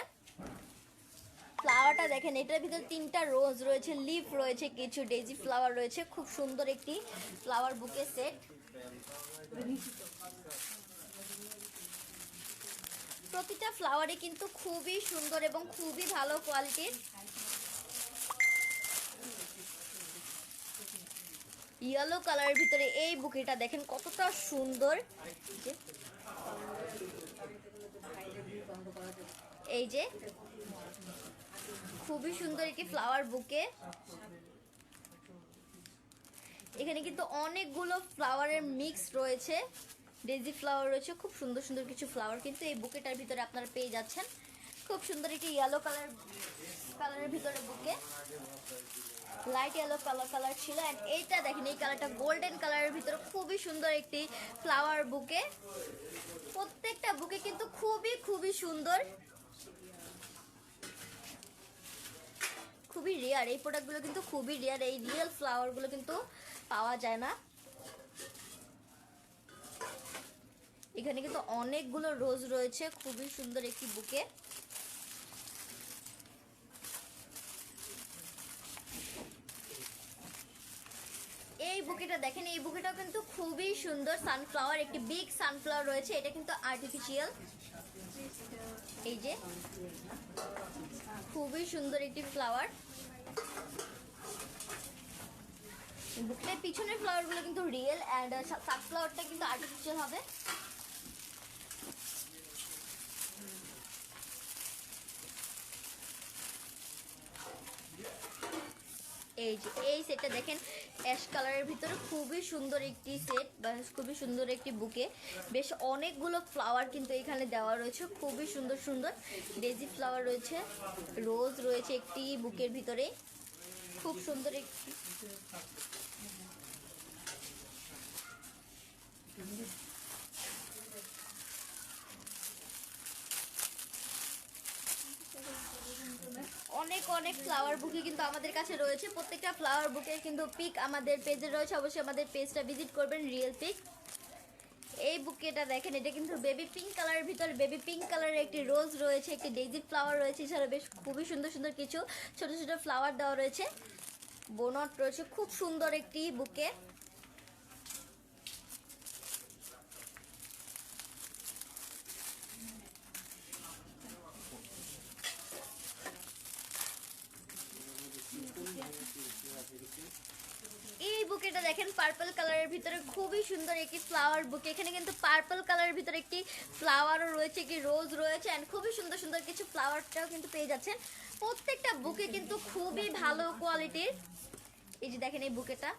ফ্লাওয়ারটা দেখেন, এটার ভিতরে 3টা রোজ রয়েছে, লিফ রয়েছে, কিছু ডেজি ফ্লাওয়ার রয়েছে। খুব সুন্দর একটি ফ্লাওয়ার বুকে সেট। প্রতিটা ফ্লাওয়ারই কিন্তু খুবই সুন্দর এবং খুবই ভালো কোয়ালিটির। ইয়েলো কালারের ভিতরে এই বুকেটা দেখেন কতটা সুন্দর। এই যে খুবই সুন্দর একটি ফ্লাওয়ার বুকে। এখানে কিন্তু অনেকগুলো ফ্লাওয়ারের মিক্স রয়েছে, ডেজি ফ্লাওয়ার রয়েছে, খুব সুন্দর সুন্দর কিছু ফ্লাওয়ার কিন্তু এই বুকেটার ভিতরে আপনারা পেয়ে যাচ্ছেন। খুব সুন্দর একটি ইয়েলো কালারের ভিতরে বুকে, লাইট ইয়েলো কালার ছিল। অ্যান্ড এইটা দেখেন, এই কালারটা গোল্ডেন কালারের ভিতরে, খুবই সুন্দর একটি ফ্লাওয়ার বুকে। প্রত্যেকটা বুকে কিন্তু খুবই সুন্দর, খুবই রেয়ার। এই প্রোডাক্টগুলো কিন্তু খুবই রেয়ার, এই রিয়েল ফ্লাওয়ারগুলো কিন্তু পাওয়া যায় না। এখানে কিন্তু অনেকগুলো রোজ রয়েছে, খুবই সুন্দর একটি বুকে। এই বুকেটা দেখেন, এই বুকেটাও কিন্তু খুবই সুন্দর। সানফ্লাওয়ার, একটি বিগ সানফ্লাওয়ার রয়েছে, এটা কিন্তু আর্টিফিশিয়াল। এই যে খুবই সুন্দর একটি ফ্লাওয়ার। বুকের পিছনের ফ্লাওয়ার গুলো কিন্তু রিয়েল, অ্যান্ড সানফ্লাওয়ারটা কিন্তু আর্টিফিশিয়াল হবে। এই যে এই সেটটা দেখেন, অ্যাশ কালারের ভিতরে খুবই সুন্দর একটি সেট বা খুবই সুন্দর একটি বুকে। বেশ অনেকগুলো ফ্লাওয়ার কিন্তু এখানে দেওয়া রয়েছে, খুবই সুন্দর সুন্দর ডেজি ফ্লাওয়ার রয়েছে, রোজ রয়েছে একটি বুকের ভিতরে, খুব সুন্দর একটি। অনেক অনেক ফ্লাওয়ার বুকে কিন্তু আমাদের কাছে রয়েছে। প্রত্যেকটা ফ্লাওয়ার বুকের কিন্তু পিক আমাদের পেজে রয়েছে, অবশ্যই আমাদের পেজটা ভিজিট করবেন, রিয়েল পিক। এই বুকেটা দেখেন, এটা কিন্তু বেবি পিঙ্ক কালারের ভিতরে বেবি পিঙ্ক কালারের একটি রোজ রয়েছে, একটি ডেইজি ফ্লাওয়ার রয়েছে, এছাড়া বেশ খুবই সুন্দর সুন্দর কিছু ছোট ছোট ফ্লাওয়ার দেওয়া রয়েছে, বোনট রয়েছে, খুব সুন্দর একটি বুকে। এই বুকেটা দেখেন, পার্পল কালারের ভিতরে খুবই সুন্দর একটি ফ্লাওয়ার বুকে। এখানে কিন্তু পার্পল কালারের ভিতরে একটি ফ্লাওয়ারও রয়েছে, একটি রোজ রয়েছে, এন্ড খুবই সুন্দর সুন্দর কিছু ফ্লাওয়ারটাও কিন্তু পেয়ে যাচ্ছেন। প্রত্যেকটা বুকে কিন্তু খুবই ভালো কোয়ালিটির। এই যে দেখেন এই বুকেটা,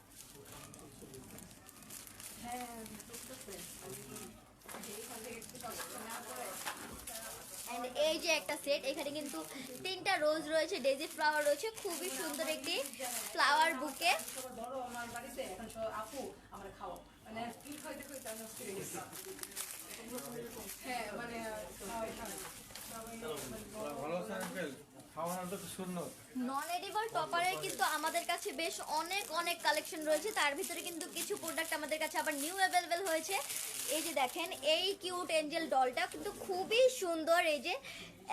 এই যে একটা সেট, এখানে কিন্তু 3টা রোজ রয়েছে, ডেজি ফ্লাওয়ার রয়েছে, খুবই সুন্দর একটি ফ্লাওয়ার বুকে। নন এডিবল টপারের কিন্তু আমাদের কাছে বেশ অনেক অনেক কালেকশন রয়েছে, তার ভিতরে কিন্তু কিছু প্রোডাক্ট আমাদের কাছে আবার নিউ অ্যাভেলেবেল হয়েছে। এই যে দেখেন, এই কিউট এঞ্জেল ডলটা কিন্তু খুবই সুন্দর, এই যে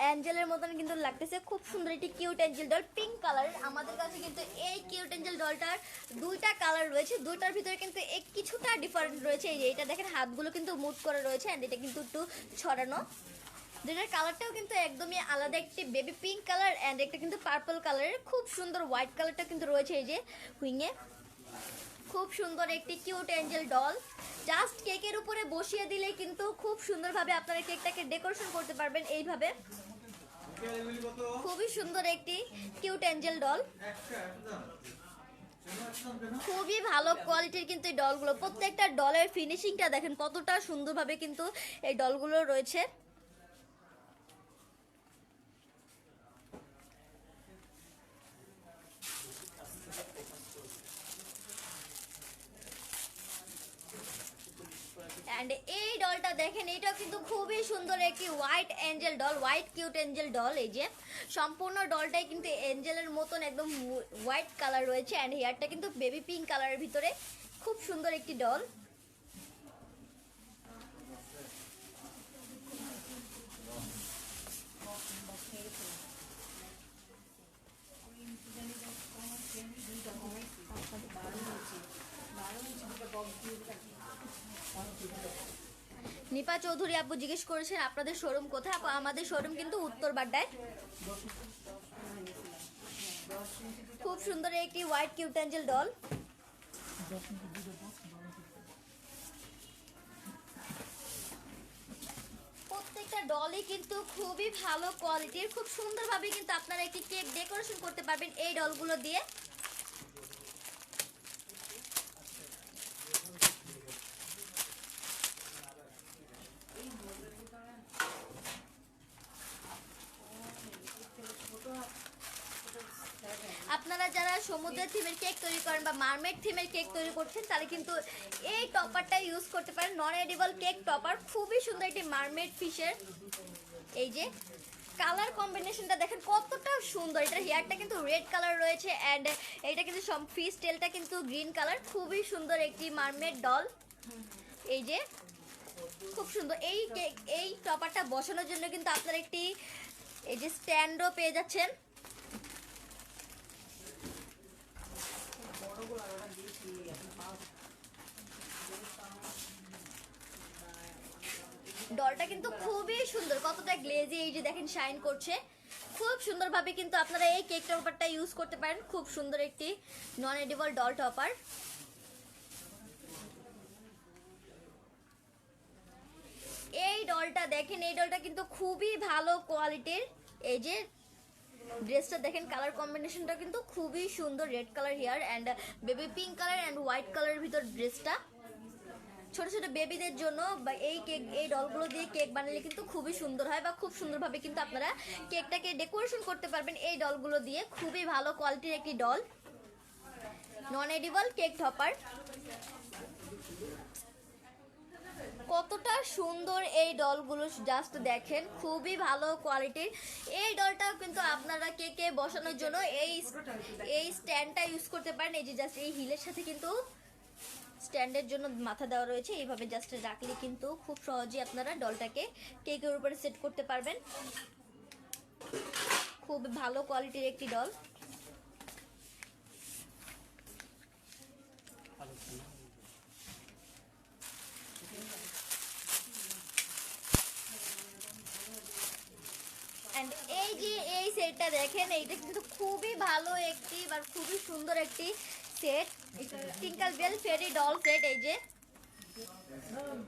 অ্যাঞ্জেলের মতন কিন্তু লাগতেছে, খুব সুন্দর একটি কিউট এঞ্জেল ডল পিঙ্ক কালারের। আমাদের কাছে কিন্তু এই কিউট এঞ্জেল ডলটার 2টা কালার রয়েছে, 2টার ভিতরে কিন্তু কিছুটা ডিফারেন্ট রয়েছে। এই যে এটা দেখেন, হাতগুলো কিন্তু মুভ করা রয়েছে, অ্যান্ড এটা কিন্তু একটু ছড়ানো। দুটার কালারটাও কিন্তু একদমই আলাদা, একটি বেবি পিঙ্ক কালার অ্যান্ড একটা কিন্তু পার্পল কালারের। খুব সুন্দর হোয়াইট কালারটা কিন্তু রয়েছে এই যে হুইংয়ে। খুব সুন্দর একটি কিউট এঞ্জেল ডল, জাস্ট কেকের উপরে বসিয়ে দিলে কিন্তু খুব সুন্দরভাবে আপনারা কেকটাকে ডেকোরেশন করতে পারবেন এইভাবে। খুবই সুন্দর একটি কিউট এঞ্জেল ডল, খুবই ভালো কোয়ালিটির কিন্তু এই ডলগুলো। প্রত্যেকটা ডলের ফিনিশিংটা দেখেন কতটা সুন্দরভাবে কিন্তু এই ডলগুলো রয়েছে। অ্যান্ড এই ডলটা দেখেন, এটাও কিন্তু খুবই সুন্দর একটি white Angel doll, white cute Angel doll. এই যে সম্পূর্ণ ডলটাই কিন্তু এঞ্জেলের মতন একদম হোয়াইট কালার রয়েছে, অ্যান্ড হেয়ারটা কিন্তু বেবি পিঙ্ক কালারের ভিতরে, খুব সুন্দর একটি ডল। নিপা চৌধুরী আপু জিজ্ঞেস করেছেন আপনাদের শোরুম কোথায়? আপু আমাদের শোরুম কিন্তু উত্তর বাড্ডায়। খুব সুন্দর একটি হোয়াইট কিউট এঞ্জেল ডল। প্রত্যেকটা ডলই কিন্তু খুবই ভালো কোয়ালিটির, খুব সুন্দরভাবে কিন্তু আপনারা একটি কেক ডেকোরেশন করতে পারবেন এই ডলগুলো দিয়ে। আপনারা যারা সমুদ্রের থিমের কেক তৈরি করেন বা মারমেড থিমের কেক তৈরি করছেন, তাহলে কিন্তু এই টপারটা ইউজ করতে পারেন, নন এডিবল কেক টপার। খুবই সুন্দর একটি মারমেড ফিশের। এই যে কালার কম্বিনেশনটা দেখেন কতটা সুন্দর। এটার হেয়ারটা কিন্তু রেড কালার রয়েছে, অ্যান্ড এটা কিন্তু ফিশ টেলটা কিন্তু গ্রিন কালার। খুবই সুন্দর একটি মারমেড ডল। এই যে খুব সুন্দর এই কেক, এই টপারটা বসানোর জন্য কিন্তু আপনারা একটি এই যে স্ট্যান্ডও পেয়ে যাচ্ছেন। ডলটা কিন্তু খুবই সুন্দর, কতটা গ্লেজি, এই যে দেখেন শাইন করছে। খুব সুন্দরভাবে কিন্তু আপনারা এই কেক টপারটা ইউজ করতে পারেন। খুব সুন্দর একটি নন এডিবল ডল টপার। এই ডলটা দেখেন, এই ডলটা কিন্তু খুবই ভালো কোয়ালিটির। এই যে ড্রেসটা দেখেন, কালার কম্বিনেশনটা কিন্তু খুবই সুন্দর, red colour hair and baby pink colour and white কালারের ভিতর ড্রেসটা। ছোট ছোট বেবিদের জন্য বা এই কেক, এই ডলগুলো দিয়ে কেক বানালে কিন্তু খুবই সুন্দর হয়, বা খুব সুন্দরভাবে কিন্তু আপনারা কেকটাকে ডেকোরেশন করতে পারবেন এই ডলগুলো দিয়ে। খুবই ভালো কোয়ালিটির একটি ডল, নন এডিবল কেক টপার। কতটা সুন্দর এই ডলগুলো, জাস্ট দেখেন, খুবই ভালো কোয়ালিটির। এই ডলটাও কিন্তু আপনারা কেকে বসানোর জন্য এই স্ট্যান্ডটা ইউজ করতে পারেন। এই যে জাস্ট এই হিলের সাথে কিন্তু স্ট্যান্ডের জন্য মাথা দেওয়া রয়েছে, এইভাবে জাস্ট রাখলে কিন্তু খুব সহজেই আপনারা ডলটাকে কেকের উপরে সেট করতে পারবেন। খুব ভালো কোয়ালিটির একটি ডল। এন্ড এই যে এই সেটটা দেখেন, এইটা কিন্তু খুবই ভালো একটি বা খুবই সুন্দর একটি সেট, টিঙ্কল বেল ফেরি ডল সেট। এই যে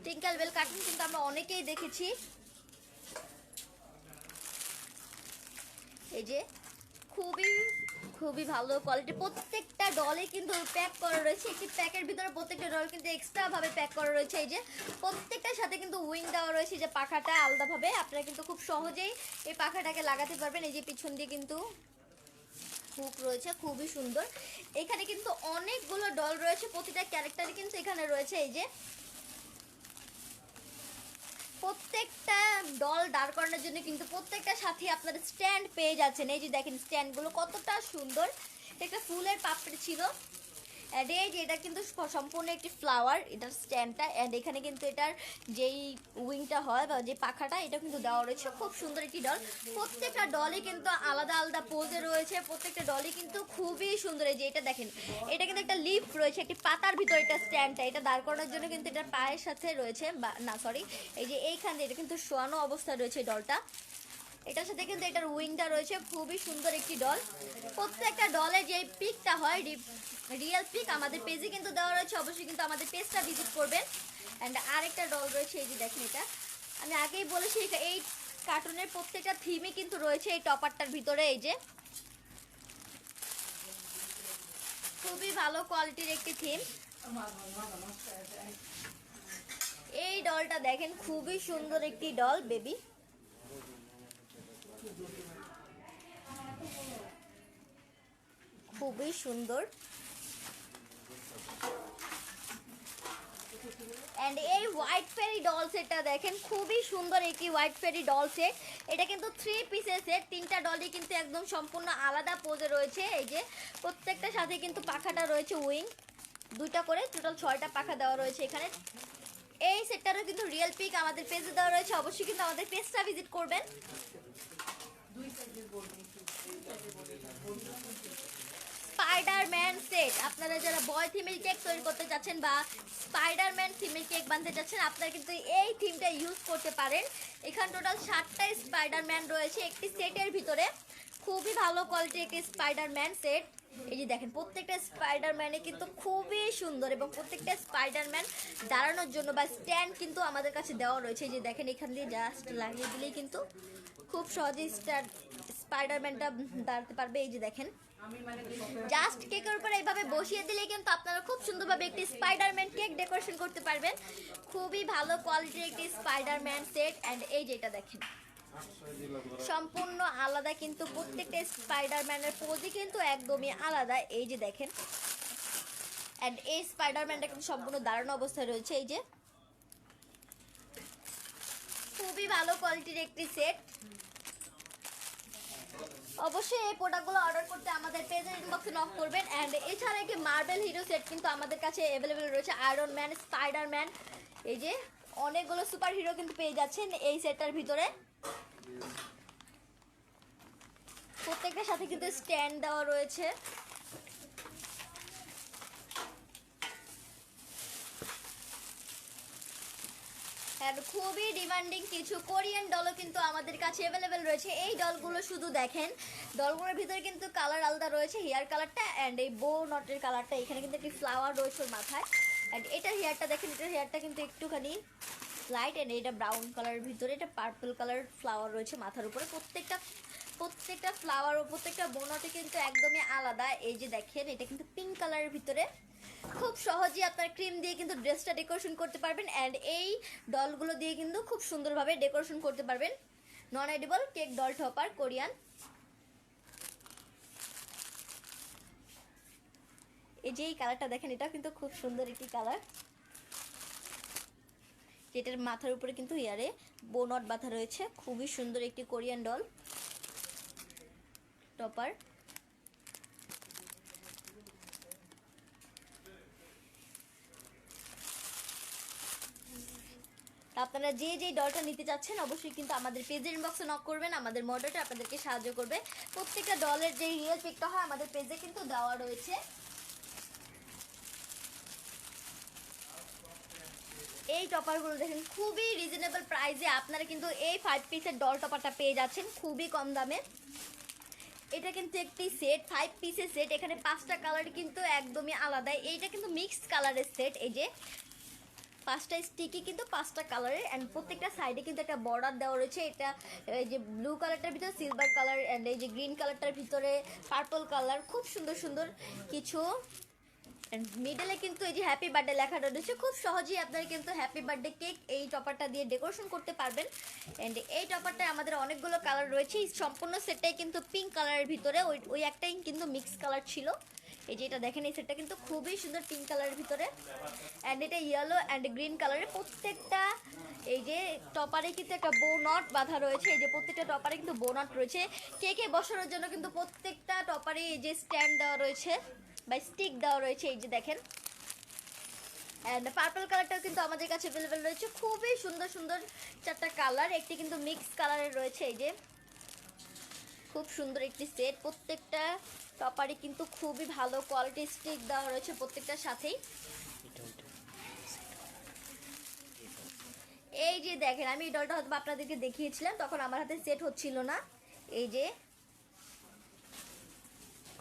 টিঙ্কল বেল কার্টুন কিন্তু আমরা অনেকেই দেখেছি। এই যে খুবই খুবই ভালো কোয়ালিটি, প্রত্যেকটা ডলে কিন্তু প্যাক করা রয়েছে। একটি প্যাকের ভিতরে প্রত্যেকটা ডল কিন্তু এক্সট্রা ভাবে প্যাক করা রয়েছে। এই যে প্রত্যেকটার সাথে কিন্তু উইং দেওয়া রয়েছে, যে পাখাটা আলাদাভাবে আপনারা কিন্তু খুব সহজেই এই পাখাটাকে লাগাতে পারবেন। এই যে পিছন দিয়ে কিন্তু হুক রয়েছে, খুবই সুন্দর। এখানে কিন্তু অনেকগুলো ডল রয়েছে, প্রতিটা ক্যারেক্টারই কিন্তু এখানে রয়েছে। এই যে প্রত্যেকটা ডল দাঁড় করানোর জন্য কিন্তু প্রত্যেকটার সাথে আপনারা স্ট্যান্ড পেয়ে যাচ্ছেন। এই যে দেখেন স্ট্যান্ডগুলো কতটা সুন্দর, একটা ফুলের পাপড়ি ছিল। অ্যান্ড এই যে এটা কিন্তু সম্পূর্ণ একটি ফ্লাওয়ার, এটার স্ট্যান্ডটা। অ্যান্ড এখানে কিন্তু এটার যেই উইংটা হয় বা যে পাখাটা, এটা কিন্তু দেওয়া রয়েছে। খুব সুন্দর একটি ডল, প্রত্যেকটা ডলই কিন্তু আলাদা আলাদা পোজে রয়েছে, প্রত্যেকটা ডলই কিন্তু খুবই সুন্দর। এই যে এটা দেখেন, এটা কিন্তু একটা লিফ রয়েছে, একটি পাতার ভিতরে এটা স্ট্যান্ডটা, এটা দাঁড় করানোর জন্য কিন্তু এটা পায়ের সাথে রয়েছে, বা না সরি, এই যে এইখান দিয়ে এটা কিন্তু শোয়ানো অবস্থায় রয়েছে ডলটা। এটার সাথে কিন্তু এটার উইংটা রয়েছে, খুবই সুন্দর একটি ডল। প্রত্যেকটা ডলের যে পিকটা হয়, রিয়েল পিক আমাদের পেজে কিন্তু দেওয়া রয়েছে, অবশ্যই কিন্তু আমাদের পেজটা ভিজিট করবেন। অ্যান্ড আরেকটা ডল রয়েছে, এই যে দেখেন, এটা আমি আগেই বলেছি, এই কার্টুনের প্রত্যেকটা থিমই কিন্তু রয়েছে এই টপারটার ভিতরে। এই যে খুবই ভালো কোয়ালিটির একটি থিম। এই ডলটা দেখেন, খুবই সুন্দর একটি ডল বেবি। খুবই সুন্দর। এন্ড এই হোয়াইট ফেরি ডল সেটটা দেখেন, খুবই সুন্দর একটি হোয়াইট ফেরি ডল সেট। এটা কিন্তু 3 পিসের সেট, তিনটা ডলই কিন্তু একদম সম্পূর্ণ আলাদা পোজে রয়েছে। এই যে প্রত্যেকটার সাথে কিন্তু পাখাটা রয়েছে, উইং দুইটা করে, টোটাল 6টা পাখা দেওয়া রয়েছে এখানে। এই সেটটারও কিন্তু রিয়েল পিক আমাদের পেজে দেওয়া রয়েছে, অবশ্যই কিন্তু আমাদের পেজটা ভিজিট করবেন। স্পাইডারম্যান সেট, আপনারা যারা বয় থিমের কেক তৈরি করতে যাচ্ছেন বা স্পাইডারম্যান থিমের কেক বানাতে যাচ্ছেন, আপনারা কিন্তু এই থিমটা ইউজ করতে পারেন। এখানে টোটাল 7টা স্পাইডারম্যান রয়েছে একটি সেটের ভিতরে। খুবই ভালো কোয়ালিটির একটি স্পাইডারম্যান সেট। এই যে দেখেন, প্রত্যেকটা স্পাইডারম্যানে কিন্তু খুবই সুন্দর, এবং প্রত্যেকটা স্পাইডারম্যান দাঁড়ানোর জন্য বা স্ট্যান্ড কিন্তু আমাদের কাছে দেওয়া রয়েছে। এই যে দেখেন, এখান দিয়ে জাস্ট লাগিয়ে দিলেই কিন্তু খুব সহজেই স্পাইডারম্যানটা দাঁড়াতে পারবে। এই যে দেখেন, জাস্ট কেকের উপর এইভাবে বসিয়ে দিলে কিন্তু আপনারা খুব সুন্দরভাবে একটি স্পাইডারম্যান কেক ডেকোরেশন করতে পারবেন। খুবই ভালো কোয়ালিটির একটি স্পাইডারম্যান সেট। অ্যান্ড এই যেটা দেখেন, সম্পূর্ণ আলাদা, কিন্তু প্রত্যেকটা স্পাইডারম্যানের পোজই কিন্তু একদমই আলাদা। এই যে দেখেন, অ্যান্ড এই স্পাইডারম্যানটা কিন্তু সম্পূর্ণ দাঁড়ানো অবস্থায় রয়েছে। এই যে খুবই ভালো কোয়ালিটির একটি সেট। অবশ্যই এই প্রোডাক্টগুলো অর্ডার করতে আমাদের পেজের ইনবক্সে নক করবেন। অ্যান্ড এছাড়া একটি মার্বেল হিরো সেট কিন্তু আমাদের কাছে অ্যাভেলেবেল রয়েছে, আয়রন ম্যান, স্পাইডারম্যান, এই যে অনেকগুলো সুপার হিরো কিন্তু পেয়ে যাচ্ছেন এই সেটটার ভিতরে। প্রত্যেকটার সাথে কিন্তু স্ট্যান্ড দেওয়া রয়েছে। আর খুবই ডিমান্ডিং কিছু কোরিয়ান ডলও কিন্তু আমাদের কাছে অ্যাভেলেবেল রয়েছে। এই ডলগুলো শুধু দেখেন, ডলগুলোর ভিতরে কিন্তু কালার আলাদা রয়েছে, হেয়ার কালারটা অ্যান্ড এই বো নটের কালারটা, এখানে কিন্তু একটি ফ্লাওয়ার রয়েছে ওর মাথায়। অ্যান্ড এটার হেয়ারটা দেখেন, এটার হেয়ারটা কিন্তু একটুখানি লাইট, অ্যান্ড এটা ব্রাউন কালারের ভিতরে এটা পার্পল কালার ফ্লাওয়ার রয়েছে মাথার উপরে। প্রত্যেকটা ফ্লাওয়ার ও প্রত্যেকটা বোনটে কিন্তু একদমই আলাদা। এই যে দেখেন, এটা কিন্তু পিঙ্ক কালারের ভিতরে। খুব সহজেই আপনার ক্রিম দিয়ে কিন্তু ড্রেসটা ডেকোরেশন করতে পারবেন, অ্যান্ড এই ডলগুলো দিয়ে কিন্তু খুব সুন্দরভাবে ডেকোরেশন করতে পারবেন। Non edible cake doll topper Korean. এই যে এই কালারটা দেখেন, এটা কিন্তু খুব সুন্দর একটি কালার, যেটার মাথার উপরে কিন্তু ইয়ারে বোনট বাঁধা রয়েছে। খুবই সুন্দর একটি কোরিয়ান ডল টপার। আপনারা যে ডলটা নিতে চাচ্ছেন অবশ্যই কিন্তু আমাদের পেজের ইনবক্সে নক করবেন, আমাদের মডেলটা আপনাদেরকে সাহায্য করবে। প্রত্যেকটা ডলের যে রিয়েল পিকটা হয় আমাদের পেজে কিন্তু দেওয়া রয়েছে। এই টপারগুলো দেখেন খুবই রিজনেবল প্রাইসে আপনারা কিন্তু এই 5 পিসের ডল টপারটা পেয়ে যাচ্ছেন খুবই কম দামে। এটা কিন্তু একটি সেট, 5 পিসের সেট। এখানে 5টা কালার কিন্তু একদমই আলাদা। এইটা কিন্তু মিক্সড কালারের সেট। এই যে 5টা স্টিকি কিন্তু 5টা কালারের, অ্যান্ড প্রত্যেকটা সাইডে কিন্তু একটা বর্ডার দেওয়া রয়েছে। এটা এই যে ব্লু কালারটার ভিতরে সিলভার কালার, অ্যান্ড এই যে গ্রিন কালারটার ভিতরে পার্পল কালার, খুব সুন্দর সুন্দর কিছু। মিডলে কিন্তু এই যে হ্যাপি বার্থডে লেখাটা রয়েছে। খুব সহজেই আপনারা কিন্তু হ্যাপি বার্থডে কেক এই টপারটা দিয়ে ডেকোরেশন করতে পারবেন। অ্যান্ড এই টপারটায় আমাদের অনেকগুলো কালার রয়েছে। এই সম্পূর্ণ সেটটাই কিন্তু পিঙ্ক কালারের ভিতরে, ওই একটাই কিন্তু মিক্স কালার ছিল। এই যে এটা দেখেন, এই সেটটা কিন্তু খুবই সুন্দর পিঙ্ক কালারের ভিতরে, অ্যান্ড এটা ইয়েলো অ্যান্ড গ্রিন কালারের। প্রত্যেকটা এই যে টপারে কিন্তু একটা বো নট বাঁধা রয়েছে। এই যে প্রত্যেকটা টপারে কিন্তু বো নট রয়েছে। কেকে বসানোর জন্য কিন্তু প্রত্যেকটা টপারে এই যে স্ট্যান্ড দেওয়া রয়েছে বা স্টিক দেওয়া রয়েছে। এই যে দেখেন, অ্যান্ড পার্পল কালারটাও কিন্তু আমাদের কাছে অ্যাভেলেবেল রয়েছে। খুবই সুন্দর সুন্দর 4টা কালার, একটি কিন্তু মিক্স কালারের রয়েছে। এই যে খুব সুন্দর একটি সেট। প্রত্যেকটা টপারে কিন্তু খুবই ভালো কোয়ালিটির স্টিক দেওয়া রয়েছে প্রত্যেকটার সাথেই। এই যে দেখেন, আমি এই ডলটা হয়তো আপনাদেরকে দেখিয়েছিলাম, তখন আমার হাতে সেট হচ্ছিল না। এই যে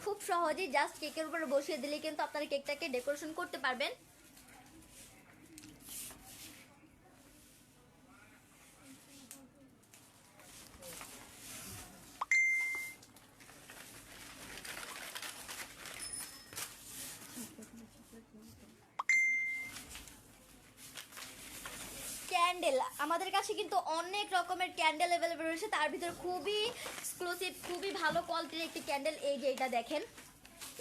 খুব সহজেই জাস্ট কেকের উপরে বসিয়ে দিলে কিন্তু আপনারা কেকটাকে ডেকোরেশন করতে পারবেন। ক্যান্ডেল আমাদের কাছে কিন্তু অনেক রকমের ক্যান্ডেল অ্যাভেলেবেল রয়েছে। তার ভিতরে খুবই এক্সক্লুসিভ, খুবই ভালো কোয়ালিটির একটি ক্যান্ডেল। এই যে এটা দেখেন,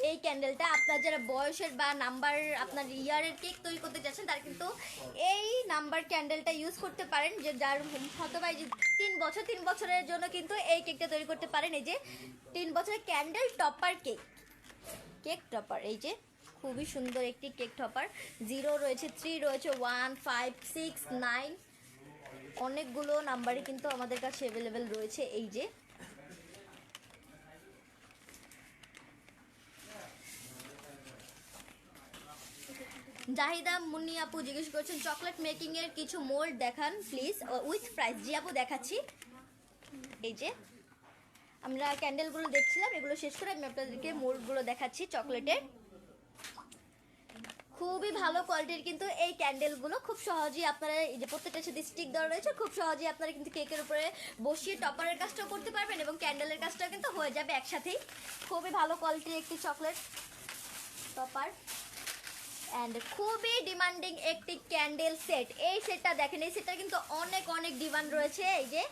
এই ক্যান্ডেলটা আপনার যারা বয়সের বা নাম্বার আপনার ইয়ারের কেক তৈরি করতে চাচ্ছেন তারা কিন্তু এই নাম্বার ক্যান্ডেলটা ইউজ করতে পারেন। যে যার হয়তো বা এই যে 3 বছরের জন্য কিন্তু এই কেকটা তৈরি করতে পারেন। এই যে 3 বছরের ক্যান্ডেল টপার কেক টপার। এই যে খুবই সুন্দর একটি কেক টপার। 0 রয়েছে, 3 রয়েছে, 1, 5, 6, 9 অনেকগুলো নাম্বারই কিন্তু আমাদের কাছে অ্যাভেলেবেল রয়েছে। এই যে জাহিদা মুন্নি আপু জিজ্ঞেস করছেন চকলেট মেকিং এর কিছু মোল্ড দেখান প্লিজ উইথ প্রাইস। জি আপু দেখাচ্ছি। এই যে আমরা ক্যান্ডেলগুলো দেখছিলাম, এগুলো শেষ করে আমি আপনাদেরকে মোল্ডগুলো দেখাচ্ছি চকলেটের। খুবই ভালো কোয়ালিটির কিন্তু এই ক্যান্ডেলগুলো। খুব সহজেই আপনারা এই যে প্রত্যেকটার সাথে স্টিক দেওয়া রয়েছে, খুব সহজেই আপনারা কিন্তু কেকের উপরে বসিয়ে টপারের কাজটাও করতে পারবেন এবং ক্যান্ডেলের কাজটাও কিন্তু হয়ে যাবে একসাথেই। খুবই ভালো কোয়ালিটির একটি চকলেট টপার অ্যান্ড খুবই ডিমান্ডিং একটি ক্যান্ডেল সেট। এই সেটটা দেখেন, এই সেটটা কিন্তু অনেক অনেক ডিমান্ড রয়েছে। এই যে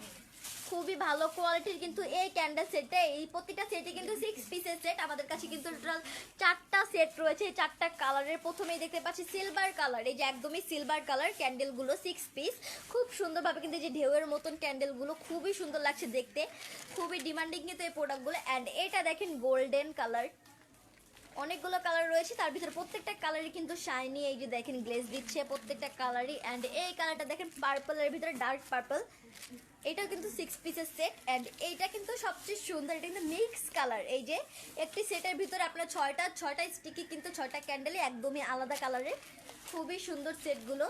খুবই ভালো কোয়ালিটির কিন্তু এই ক্যান্ডেল সেটটা, এই প্রতিটা সেটে কিন্তু 6 পিসের সেট। আমাদের কাছে কিন্তু টোটাল 4টা সেট রয়েছে, 4টা কালারের। প্রথমেই দেখতে পাচ্ছি সিলভার কালার, এই যে একদমই সিলভার কালার ক্যান্ডেলগুলো 6 পিস। খুব সুন্দরভাবে কিন্তু এই যে ঢেউয়ের মতন ক্যান্ডেলগুলো খুবই সুন্দর লাগছে দেখতে। খুবই ডিমান্ডিং কিন্তু এই প্রোডাক্টগুলো। অ্যান্ড এটা দেখেন গোল্ডেন কালার, অনেকগুলো কালার রয়েছে, তার ভিতরে প্রত্যেকটা কালারই কিন্তু শাইনি। এই যে দেখেন গ্লেজ দিচ্ছে প্রত্যেকটা কালারই। অ্যান্ড এই কালারটা দেখেন পার্পলের ভিতরে ডার্ক পার্পল, এটাও কিন্তু 6 পিসের সেট। অ্যান্ড এইটা কিন্তু সবচেয়ে সুন্দর, এটা কিন্তু মিক্স কালার। এই যে একটি সেটের ভিতরে আপনার 6টা স্টিকি কিন্তু 6টা ক্যান্ডেলই একদমই আলাদা কালারের। খুবই সুন্দর সেটগুলো।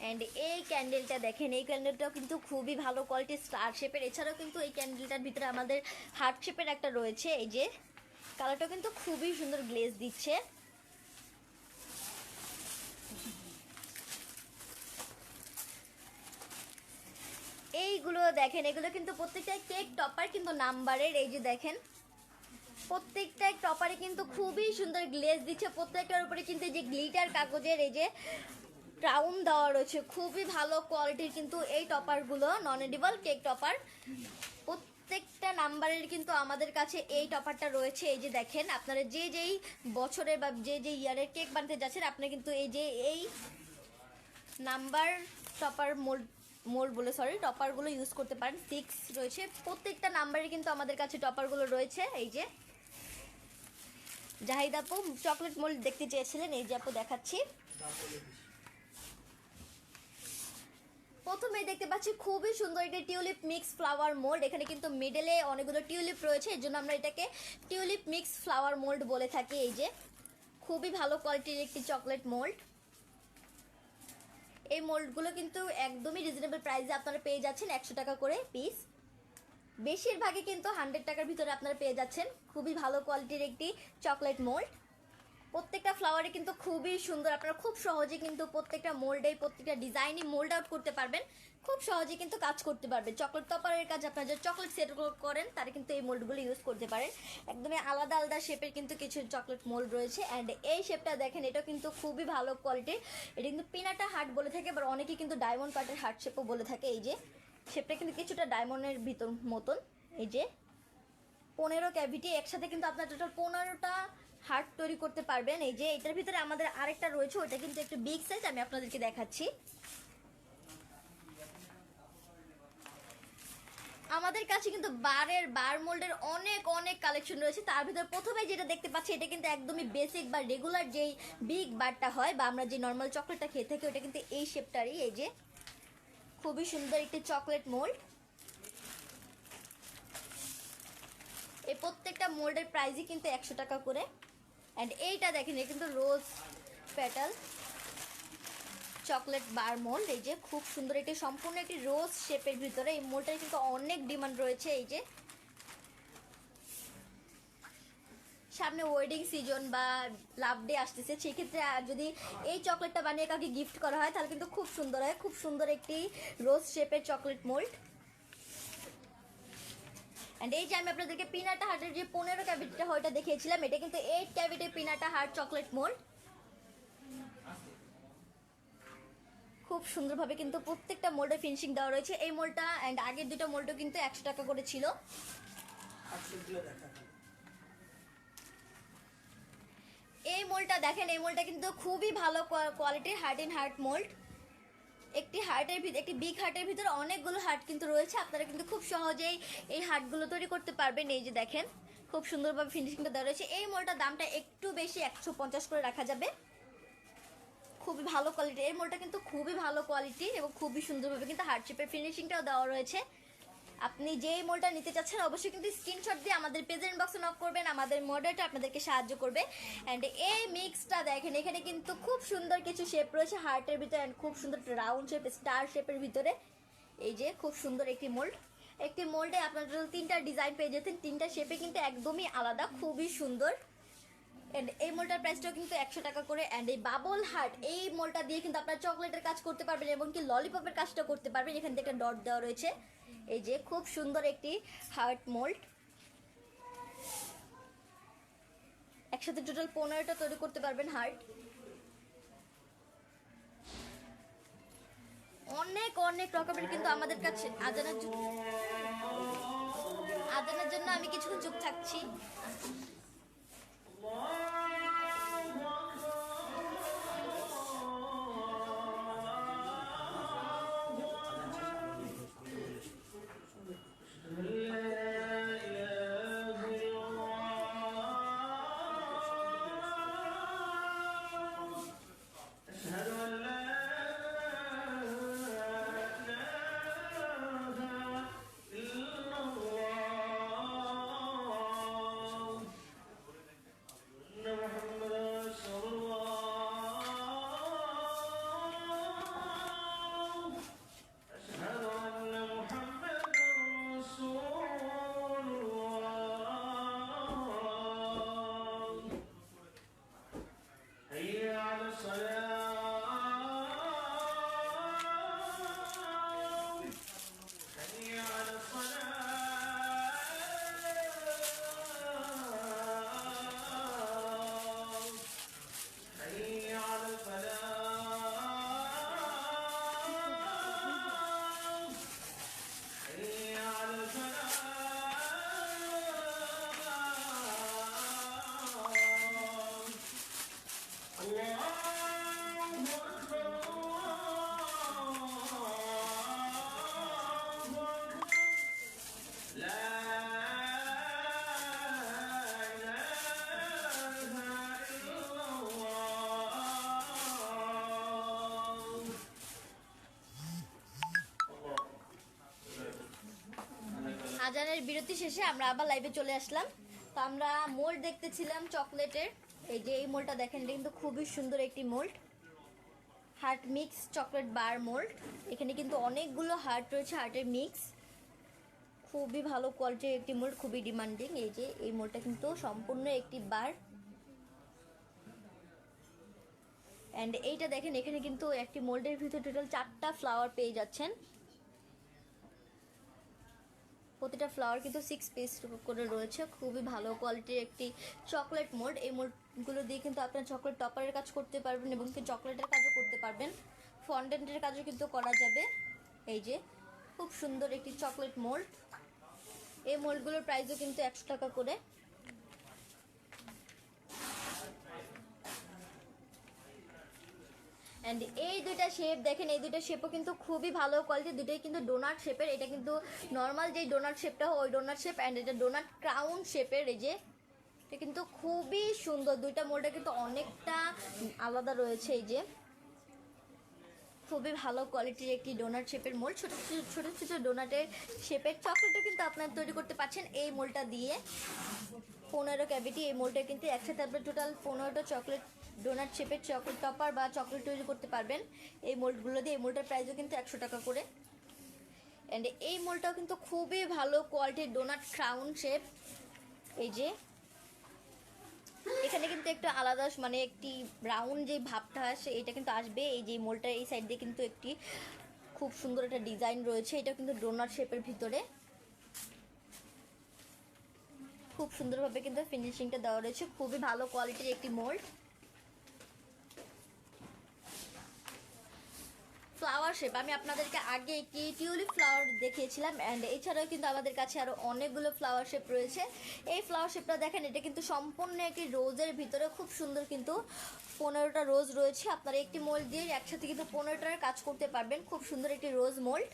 অ্যান্ড এই ক্যান্ডেলটা দেখেন, এই ক্যান্ডেলটাও কিন্তু খুবই ভালো কোয়ালিটির স্টার শেপের। এছাড়াও কিন্তু এই ক্যান্ডেলটার ভিতরে আমাদের হার্ট শেপের একটা রয়েছে। এই যে কালারটা কিন্তু খুবই সুন্দর গ্লেজ দিচ্ছে। এইগুলো দেখেন, এগুলো কিন্তু প্রত্যেকটা কেক টপার কিন্তু নাম্বারের। এই যে দেখেন প্রত্যেকটা টপারে কিন্তু খুবই সুন্দর গ্লেজ দিচ্ছে। প্রত্যেকটার উপরে কিন্তু এই যে গ্লিটার কাগজের এই যে ক্রাউন দেওয়া রয়েছে। খুবই ভালো কোয়ালিটির কিন্তু এই টপারগুলো, নন এডিবল কেক টপার। প্রত্যেকটা নাম্বারের কিন্তু আমাদের কাছে এই টপারটা রয়েছে। এই যে দেখেন আপনারা যেই বছরের বা যে ইয়ারের কেক বানাতে যাচ্ছেন, আপনি কিন্তু এই যে এই নাম্বার টপার মোল্ড বলে টপারগুলো ইউজ করতে পারেন। 6 রয়েছে প্রত্যেকটা নাম্বারে কিন্তু আমাদের কাছে টপারগুলো রয়েছে। এই যে জাহিদ আপু চকলেট মোল্ড দেখতে চেয়েছিলেন, এই যে আপু দেখাচ্ছি। প্রথমে দেখতে পাচ্ছি খুবই সুন্দর একটি টিউলিপ মিক্স ফ্লাওয়ার মোল্ড। এখানে কিন্তু মিডলে অনেকগুলো টিউলিপ রয়েছে, এর জন্য আমরা এটাকে টিউলিপ মিক্স ফ্লাওয়ার মোল্ড বলে থাকি। এই যে খুবই ভালো কোয়ালিটির একটি চকলেট মোল্ড। এই মোল্ডগুলো কিন্তু একদমই রিজনেবল প্রাইসে আপনারা পেয়ে যাচ্ছেন, 100 টাকা করে পিস। বেশিরভাগই কিন্তু 100 টাকার ভিতরে আপনারা পেয়ে যাচ্ছেন। খুবই ভালো কোয়ালিটির একটি চকলেট মোল্ড। প্রত্যেকটা ফ্লাওয়ারে কিন্তু খুবই সুন্দর। আপনারা খুব সহজে কিন্তু প্রত্যেকটা মোল্ডে প্রত্যেকটা ডিজাইনই মোল্ড আউট করতে পারবেন, খুব সহজে কিন্তু কাজ করতে পারবেন। চকলেট টপারের কাজ আপনারা যে চকলেট সেট করেন তারা কিন্তু এই মোল্ডগুলো ইউজ করতে পারেন। একদমই আলাদা আলাদা শেপের কিন্তু কিছু চকলেট মোল্ড রয়েছে। অ্যান্ড এই শেপটা দেখেন, এটা কিন্তু খুবই ভালো কোয়ালিটির। এটা কিন্তু পিনাটা হার্ট বলে থাকে, আবার অনেকে কিন্তু ডায়মন্ড কাটের হার্ট শেপও বলে থাকে। এই যে শেপটা কিন্তু কিছুটা ডায়মন্ডের ভিতর মতন। এই যে 15 ক্যাভিটি, একসাথে কিন্তু আপনার টোটাল 15টা হার্ট তৈরি করতে পারবেন। এই যে এটার ভিতরে আমাদের আরেকটা রয়েছে, ওটা কিন্তু একটু বিগ সাইজ, আমি আপনাদেরকে দেখাচ্ছি। আমাদের কাছে কিন্তু বার মোল্ডের অনেক অনেক কালেকশন রয়েছে। তার ভিতরে প্রথমে যেটা দেখতে পাচ্ছি, এটা কিন্তু একদমই বেসিক বা রেগুলার যেই বিগ বারটা হয় বা আমরা যে নর্মাল চকলেটটা খেয়ে থাকি, ওটা কিন্তু এই শেপটারই। এই যে খুবই সুন্দর একটি চকলেট মোল্ড। এই প্রত্যেকটা মোল্ডের প্রাইসই কিন্তু 100 টাকা করে। অ্যান্ড এইটা দেখেন, এটা কিন্তু রোজ পেটাল চকলেট বার মোল্ড। এই যে খুব সুন্দর একটি সম্পূর্ণ একটি রোজ শেপের ভিতরে এই মোল্ডটার কিন্তু অনেক ডিমান্ড রয়েছে। এই যে সামনে ওয়েডিং সিজন বা লাভ ডে আসতেছে, সেক্ষেত্রে যদি এই চকলেটটা বানিয়ে কাউকে গিফট করা হয় তাহলে কিন্তু খুব সুন্দর হয়। খুব সুন্দর একটি রোজ শেপের চকলেট মোল্ড। অ্যান্ড এই যে আমি আপনাদেরকে পিনাটা হার্টের যে 15 ক্যাভিটিটা হয় ওটা দেখিয়েছিলাম, এটা কিন্তু 8 ক্যাভিটির পিনাটা হার্ট চকলেট মোল্ড। খুব সুন্দরভাবে কিন্তু প্রত্যেকটা মোল্ডে ফিনিশিং দেওয়া রয়েছে। এই মোল্ডটা অ্যান্ড আগের দুটো মোল্ডও কিন্তু 100 টাকা করে ছিল। এই মোল্ডটা দেখেন, এই মোল্ডটা কিন্তু খুবই ভালো কোয়ালিটির হার্ট ইন হার্ট মোল্ড। একটি হার্টের ভিতরে, একটি বিগ হার্টের ভিতরে অনেকগুলো হার্ট কিন্তু রয়েছে। আপনারা কিন্তু খুব সহজেই এই হার্টগুলো তৈরি করতে পারবেন। এই যে দেখেন খুব সুন্দরভাবে ফিনিশিংটা দেওয়া রয়েছে। এই মোল্ডটার দামটা একটু বেশি, 150 করে রাখা যাবে। খুবই ভালো কোয়ালিটি, এই মোল্ডটা কিন্তু খুবই ভালো কোয়ালিটির এবং খুবই সুন্দরভাবে কিন্তু হার্ট শেপের ফিনিশিংটাও দেওয়া রয়েছে। আপনি যেই মোল্ডটা নিতে চাচ্ছেন অবশ্যই কিন্তু স্ক্রিনশট দিয়ে আমাদের পেজের ইনবক্সে নক করবেন, আমাদের মডেলটা আপনাদেরকে সাহায্য করবে। অ্যান্ড এই মিক্সটা দেখেন, এখানে কিন্তু খুব সুন্দর কিছু শেপ রয়েছে হার্টের ভিতরে অ্যান্ড খুব সুন্দর রাউন্ড শেপ স্টার শেপের ভিতরে। এই যে খুব সুন্দর একটি মোল্ড। একটি মোল্ডে আপনার যদি 3টা ডিজাইন পেয়ে যেতেন, 3টা শেপে কিন্তু একদমই আলাদা, খুবই সুন্দর। এন্ড এই মোলটার প্রাইসটাও কিন্তু 100 টাকা করে। অ্যান্ড এই বাবল হার্ট, এই মোলটা দিয়ে কিন্তু আপনারা চকলেটের কাজ করতে পারবেন এবং কি ললিপপের কাজটা করতে পারবেন। এখান থেকে একটা ডট দেওয়া রয়েছে। এই যে খুব সুন্দর একটি হার্ট মোল্ড, একসাথে টোটাল 15টা তৈরি করতে পারবেন হার্ট। অনেক অনেক রকমের কিন্তু আমাদের কাছে আজানের জন্য আমি কিছুক্ষণ চুপ থাকছি। আজানের বিরতি শেষে আমরা আবার লাইভে চলে আসলাম। তো আমরা মোল্ড দেখতেছিলাম চকলেটের। এই যে এই মোল্ডটা দেখেন, এটা কিন্তু খুবই সুন্দর একটি mould, heart mix chocolate bar mould. এখানে কিন্তু অনেকগুলো হার্ট রয়েছে, হার্টের মিক্স, খুবই ভালো কোয়ালিটির একটি মোল্ড, খুবই ডিমান্ডিং। এই যে এই মোল্ডটা কিন্তু সম্পূর্ণ একটি বার। অ্যান্ড এইটা দেখেন, এখানে কিন্তু একটি মোল্ডের ভিতরে টোটাল 4টা ফ্লাওয়ার পেয়ে যাচ্ছেন। প্রতিটা ফ্লাওয়ার কিন্তু 6 পিস করে রয়েছে, খুবই ভালো কোয়ালিটির একটি চকলেট মোল্ড। এই মোল্ডগুলো দিয়ে কিন্তু আপনার চকলেট টপারের কাজ করতে পারবেন এবং কি চকলেটের কাজও করতে পারবেন, ফন্ডেন্টের কাজও কিন্তু করা যাবে। এই যে খুব সুন্দর একটি চকলেট মোল্ড। এই মোল্ডগুলোর প্রাইসও কিন্তু 100 টাকা করে। অ্যান্ড এই দুইটা শেপ দেখেন, এই দুইটা শেপও কিন্তু খুবই ভালো কোয়ালিটি, দুটোই কিন্তু ডোনাট শেপের। এটা কিন্তু নর্মাল যে ডোনাট শেপটা ওই ডোনাট শেপ, অ্যান্ড এটা ডোনাট ক্রাউন শেপের। এই যে এটা কিন্তু খুবই সুন্দর, দুইটা মোল্ডে কিন্তু অনেকটা আলাদা রয়েছে। এই যে খুবই ভালো কোয়ালিটির একটি ডোনাট শেপের মোল্ড, ছোট ছোট ছোট ডোনাটের শেপের চকলেটও কিন্তু আপনারা তৈরি করতে পারছেন এই মোল্ডটা দিয়ে। 15 ক্যাভিটি এই মোল্ডে কিন্তু একসাথে আপনার টোটাল 15টা চকলেট ডোনাট শেপের চকলেট টপার বা চকলেট তৈরি করতে পারবেন এই মোল্ডগুলো দিয়ে। এই মোল্ডটার প্রাইসও কিন্তু 100 টাকা করে। অ্যান্ড এই মোল্ডটাও কিন্তু খুবই ভালো কোয়ালিটির ডোনাট ক্রাউন শেপ। এই যে এখানে কিন্তু একটু আলাদা, মানে একটি ব্রাউন যে ভাবটা আসে এটা কিন্তু আসবে। এই যে মোল্ডটার এই সাইড দিয়ে কিন্তু একটি খুব সুন্দর একটা ডিজাইন রয়েছে, এটা কিন্তু ডোনাট শেপের ভিতরে খুব সুন্দরভাবে কিন্তু ফিনিশিংটা দেওয়া রয়েছে, খুবই ভালো কোয়ালিটির একটি মোল্ড। ফ্লাওয়ার শেপ আমি আপনাদেরকে আগে একটি টিউলিপ ফ্লাওয়ার দেখিয়েছিলাম, অ্যান্ড এছাড়াও কিন্তু আমাদের কাছে আরও অনেকগুলো ফ্লাওয়ার শেপ রয়েছে। এই ফ্লাওয়ার শেপটা দেখেন, এটা কিন্তু সম্পূর্ণ একটি রোজের ভিতরে খুব সুন্দর, কিন্তু 15টা রোজ রয়েছে। আপনারা একটি মোল্ড দিয়ে একসাথে কিন্তু 15টার কাজ করতে পারবেন, খুব সুন্দর একটি রোজ মোল্ড,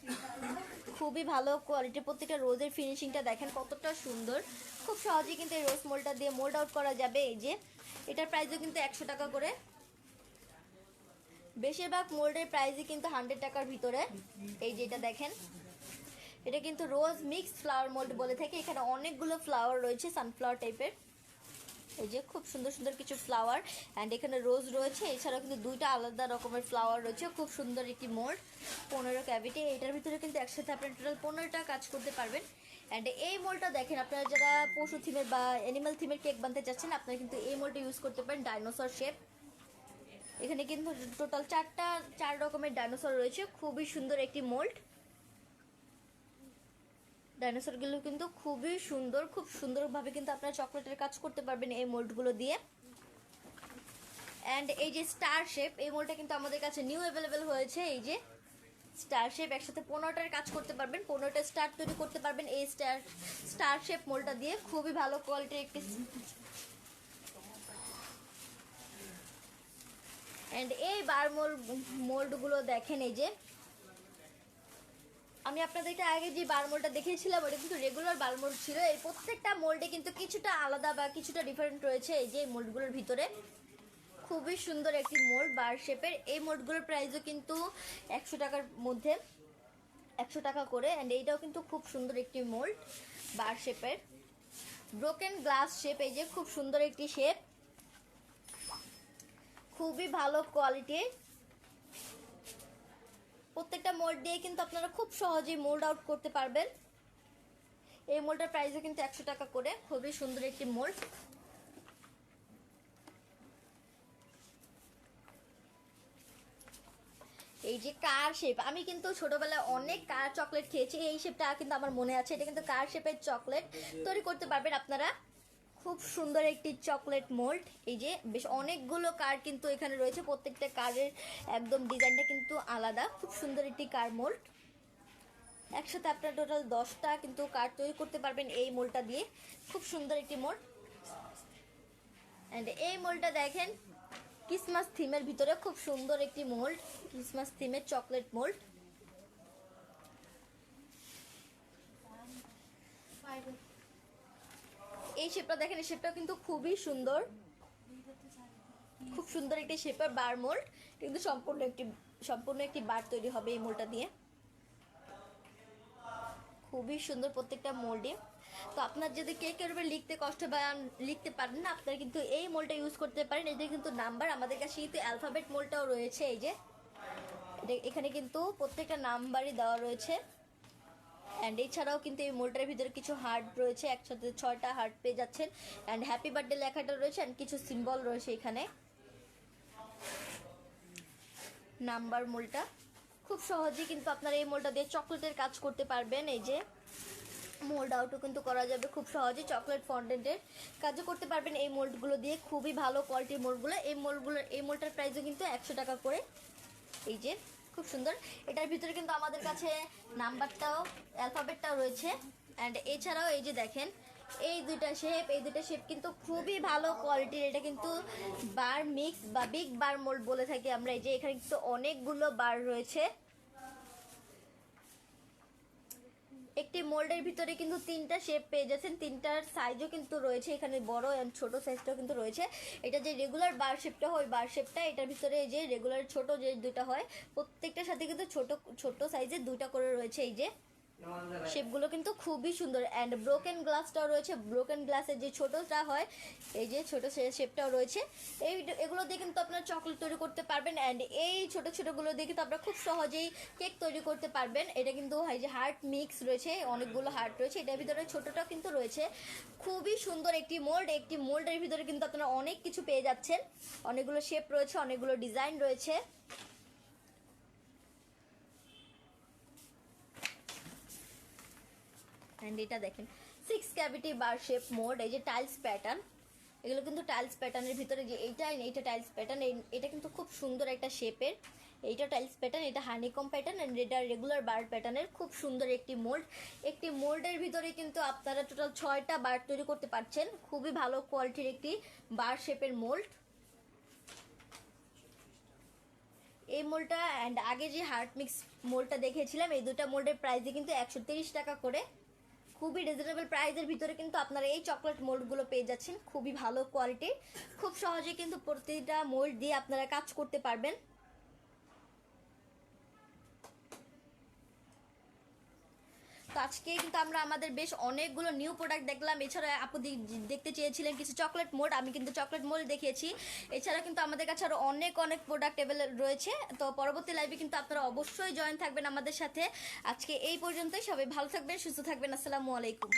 খুবই ভালো কোয়ালিটির। প্রত্যেকটা রোজের ফিনিশিংটা দেখেন কতটা সুন্দর, খুব সহজেই কিন্তু এই রোজ মোল্ডটা দিয়ে মোল্ড আউট করা যাবে। এই যে এটার প্রাইসও কিন্তু 100 টাকা করে। বেশিরভাগ মোল্ডের প্রাইসই কিন্তু 100 টাকার ভিতরে। এই যে এটা দেখেন, এটা কিন্তু রোজ মিক্স ফ্লাওয়ার মোল্ড বলে থাকে। এখানে অনেকগুলো ফ্লাওয়ার রয়েছে সানফ্লাওয়ার টাইপের। এই যে খুব সুন্দর সুন্দর কিছু ফ্লাওয়ার, অ্যান্ড এখানে রোজ রয়েছে, এছাড়াও কিন্তু দুইটা আলাদা রকমের ফ্লাওয়ার রয়েছে। খুব সুন্দর একটি মোল্ড, 15 ক্যাভিটি। এটার ভিতরে কিন্তু একসাথে আপনারা টোটাল 15টা কাজ করতে পারবেন। অ্যান্ড এই মোল্ডটা দেখেন, আপনারা যারা পশু থিমের বা অ্যানিমাল থিমের কেক বানাতে চাচ্ছেন, আপনারা কিন্তু এই মোল্ডটা ইউজ করতে পারেন, ডাইনোসর শেপ। এখানে কিন্তু টোটাল 4 রকমের ডাইনোসর রয়েছে, খুবই সুন্দর একটি মোল্ড। ডাইনোসরগুলো কিন্তু খুবই সুন্দর, খুব সুন্দরভাবে কিন্তু আপনারা চকলেটের কাজ করতে পারবেন এই মোল্ডগুলো দিয়ে। অ্যান্ড এই যে স্টার শেপ, এই মোল্ডটা কিন্তু আমাদের কাছে নিউ অ্যাভেলেবেল হয়েছে। এই যে স্টার শেপ, একসাথে 15টার কাজ করতে পারবেন, 15টা স্টার তৈরি করতে পারবেন এই স্টার শেপ মোল্ডটা দিয়ে। খুবই ভালো কোয়ালিটির একটি। অ্যান্ড এই বার মোল্ডগুলো দেখেন, এই যে আমি আপনাদেরকে আগে যে বার মোল্ডটা দেখিয়েছিলাম ওটা কিন্তু রেগুলার বার মোল্ড ছিল। এই প্রত্যেকটা মোল্ডে কিন্তু কিছুটা আলাদা বা কিছুটা ডিফারেন্ট রয়েছে এই যে মোল্ডগুলোর ভিতরে। খুবই সুন্দর একটি মোল্ড বার শেপের। এই মোল্ডগুলোর প্রাইসও কিন্তু 100 টাকার মধ্যে, 100 টাকা করে। অ্যান্ড এইটাও কিন্তু খুব সুন্দর একটি মোল্ড বার শেপের, ব্রোকেন গ্লাস শেপ। এই যে খুব সুন্দর একটি শেপ, খুবই ভালো কোয়ালিটির। প্রত্যেকটা মোল্ড দিয়ে কিন্তু আপনারা খুব সহজেই মোল্ড আউট করতে পারবেন। এই মোল্ডের প্রাইসও কিন্তু 100 টাকা করে, খুবই সুন্দর একটি মোল্ড। এই যে কার শেপ, আমি কিন্তু ছোটবেলায় অনেক কার চকলেট খেয়েছি, এই শেপটা কিন্তু আমার মনে আছে। এটা কিন্তু কার শেপের চকলেট তৈরি করতে পারবেন আপনারা, খুব সুন্দর একটি চকলেট মোল্ড। এই যে বেশ অনেকগুলো কার কিন্তু এখানে রয়েছে, প্রত্যেকটা কারের একদম ডিজাইনটা কিন্তু আলাদা। খুব সুন্দর একটি কার মোল্ড, একসাথে আপনারা টোটাল 10টা কিন্তু কার তৈরি করতে পারবেন এই মোল্ডটা দিয়ে। খুব সুন্দর একটি মোল্ড। অ্যান্ড এই মোল্ডটা দেখেন, ক্রিসমাস থিমের ভিতরে খুব সুন্দর একটি মোল্ড, ক্রিসমাস থিমের চকলেট মোল্ড। এই শেপটা দেখেন, এই শেপটা কিন্তু খুবই সুন্দর, খুব সুন্দর একটি শেপের বার মোল্ড। কিন্তু সম্পূর্ণ একটি বার তৈরি হবে এই মোল্ডটা দিয়ে। খুবই সুন্দর প্রত্যেকটা মোল্ডে। তো আপনার যদি কেকের উপরে লিখতে কষ্ট বা লিখতে পারেন না, আপনারা কিন্তু এই মোলটা ইউজ করতে পারেন। এই যে কিন্তু নাম্বার, আমাদের কাছে কিন্তু অ্যালফাবেট মোলটাও রয়েছে। এই যে এখানে কিন্তু প্রত্যেকটা নাম্বারই দেওয়া রয়েছে। অ্যান্ড এছাড়াও কিন্তু এই মোলটার ভিতরে কিছু হার্ট রয়েছে, একসাথে 6টা হার্ট পেয়ে যাচ্ছেন। অ্যান্ড হ্যাপি বার্থডে লেখাটা রয়েছে, অ্যান্ড কিছু সিম্বল রয়েছে এখানে। নাম্বার মোলটা খুব সহজেই কিন্তু আপনারা এই মোলটা দিয়ে চকলেটের কাজ করতে পারবেন। এই যে মোল্ড আউটও কিন্তু করা যাবে খুব সহজেই, চকলেট ফন্ডেন্টের কাজও করতে পারবেন এই মোল্ডগুলো দিয়ে। খুবই ভালো কোয়ালিটির মোল্ডগুলো। এই মোল্ডটার প্রাইসও কিন্তু 100 টাকা করে। এই যে খুব সুন্দর। এটার ভিতরে কিন্তু আমাদের কাছে নাম্বারটাও অ্যালফাবেটটাও রয়েছে। অ্যান্ড এছাড়াও এই যে দেখেন এই দুইটা শেপ কিন্তু খুবই ভালো কোয়ালিটির। এটা কিন্তু বার মিক্স বা বিগ বার মোল্ড বলে থাকি আমরা। এই যে এখানে কিন্তু অনেকগুলো বার রয়েছে। একটি মোল্ডের ভিতরে কিন্তু 3টা শেপ পেয়ে যাচ্ছেন, 3টার সাইজও কিন্তু রয়েছে এখানে, বড় এন্ড ছোট সাইজটাও কিন্তু রয়েছে। এটা যে রেগুলার বার শেপটা হয়, বার শেপটা এটার ভিতরে এই যে রেগুলার ছোট যে দুটো হয়, প্রত্যেকটার সাথে কিন্তু ছোট ছোট সাইজের 2টা করে রয়েছে। এই যে শেপগুলো কিন্তু খুবই সুন্দর। অ্যান্ড ব্রোকেন গ্লাসটাও রয়েছে, ব্রোকেন গ্লাসের যে ছোটটা হয়, এই যে ছোট শেপটাও রয়েছে। এগুলো দিয়ে কিন্তু আপনারা চকলেট তৈরি করতে পারবেন। অ্যান্ড এই ছোট ছোটগুলো দিয়ে কিন্তু আপনারা খুব সহজেই কেক তৈরি করতে পারবেন। এটা কিন্তু এই যে হার্ট মিক্স রয়েছে, অনেকগুলো হার্ট রয়েছে, এটার ভিতরে ছোটটাও কিন্তু রয়েছে। খুবই সুন্দর একটি মোল্ড। একটি মোল্ডের ভিতরে কিন্তু আপনারা অনেক কিছু পেয়ে যাচ্ছেন, অনেকগুলো শেপ রয়েছে, অনেকগুলো ডিজাইন রয়েছে। অ্যান্ড এটা দেখেন 6 ক্যাভিটি বার শেপ মোল্ড। এই যে টাইলস প্যাটার্ন, এগুলো কিন্তু টাইলস প্যাটার্নের ভিতরে, যে এইটা টাইলস প্যাটার্ন, এটা কিন্তু খুব সুন্দর একটা শেপের। এইটা টাইলস প্যাটার্ন, এটা হানিকম প্যাটার্ন, অ্যান্ড এটা রেগুলার বার প্যাটার্নের। খুব সুন্দর একটি মোল্ড। একটি মোল্ডের ভিতরে কিন্তু আপনারা টোটাল 6টা বার তৈরি করতে পারছেন। খুবই ভালো কোয়ালিটির একটি বার শেপের মোল্ড এই মোল্ডটা। অ্যান্ড আগে যে হার্ট মিক্স মোল্ডটা দেখিয়েছিলাম, এই দুটা মোল্ডের প্রাইসই কিন্তু 130 টাকা করে। খুবই রিজনেবল প্রাইসের ভিতরে কিন্তু আপনারা এই চকলেট মোল্ডগুলো পেয়ে যাচ্ছেন, খুবই ভালো কোয়ালিটির। খুব সহজে কিন্তু প্রতিটা মোল্ড দিয়ে আপনারা কাজ করতে পারবেন। তো আজকে কিন্তু আমরা আমাদের বেশ অনেকগুলো নিউ প্রোডাক্ট দেখলাম। এছাড়া আপু দেখতে চেয়েছিলেন কিছু চকলেট মোল্ড, আমি কিন্তু চকলেট মোল্ড দেখিয়েছি। এছাড়া কিন্তু আমাদের কাছে আরও অনেক প্রোডাক্ট অ্যাভেলেবল রয়েছে। তো পরবর্তী লাইভে কিন্তু আপনারা অবশ্যই জয়েন থাকবেন আমাদের সাথে। আজকে এই পর্যন্তই, সবাই ভালো থাকবেন, সুস্থ থাকবেন। আসসালামু আলাইকুম।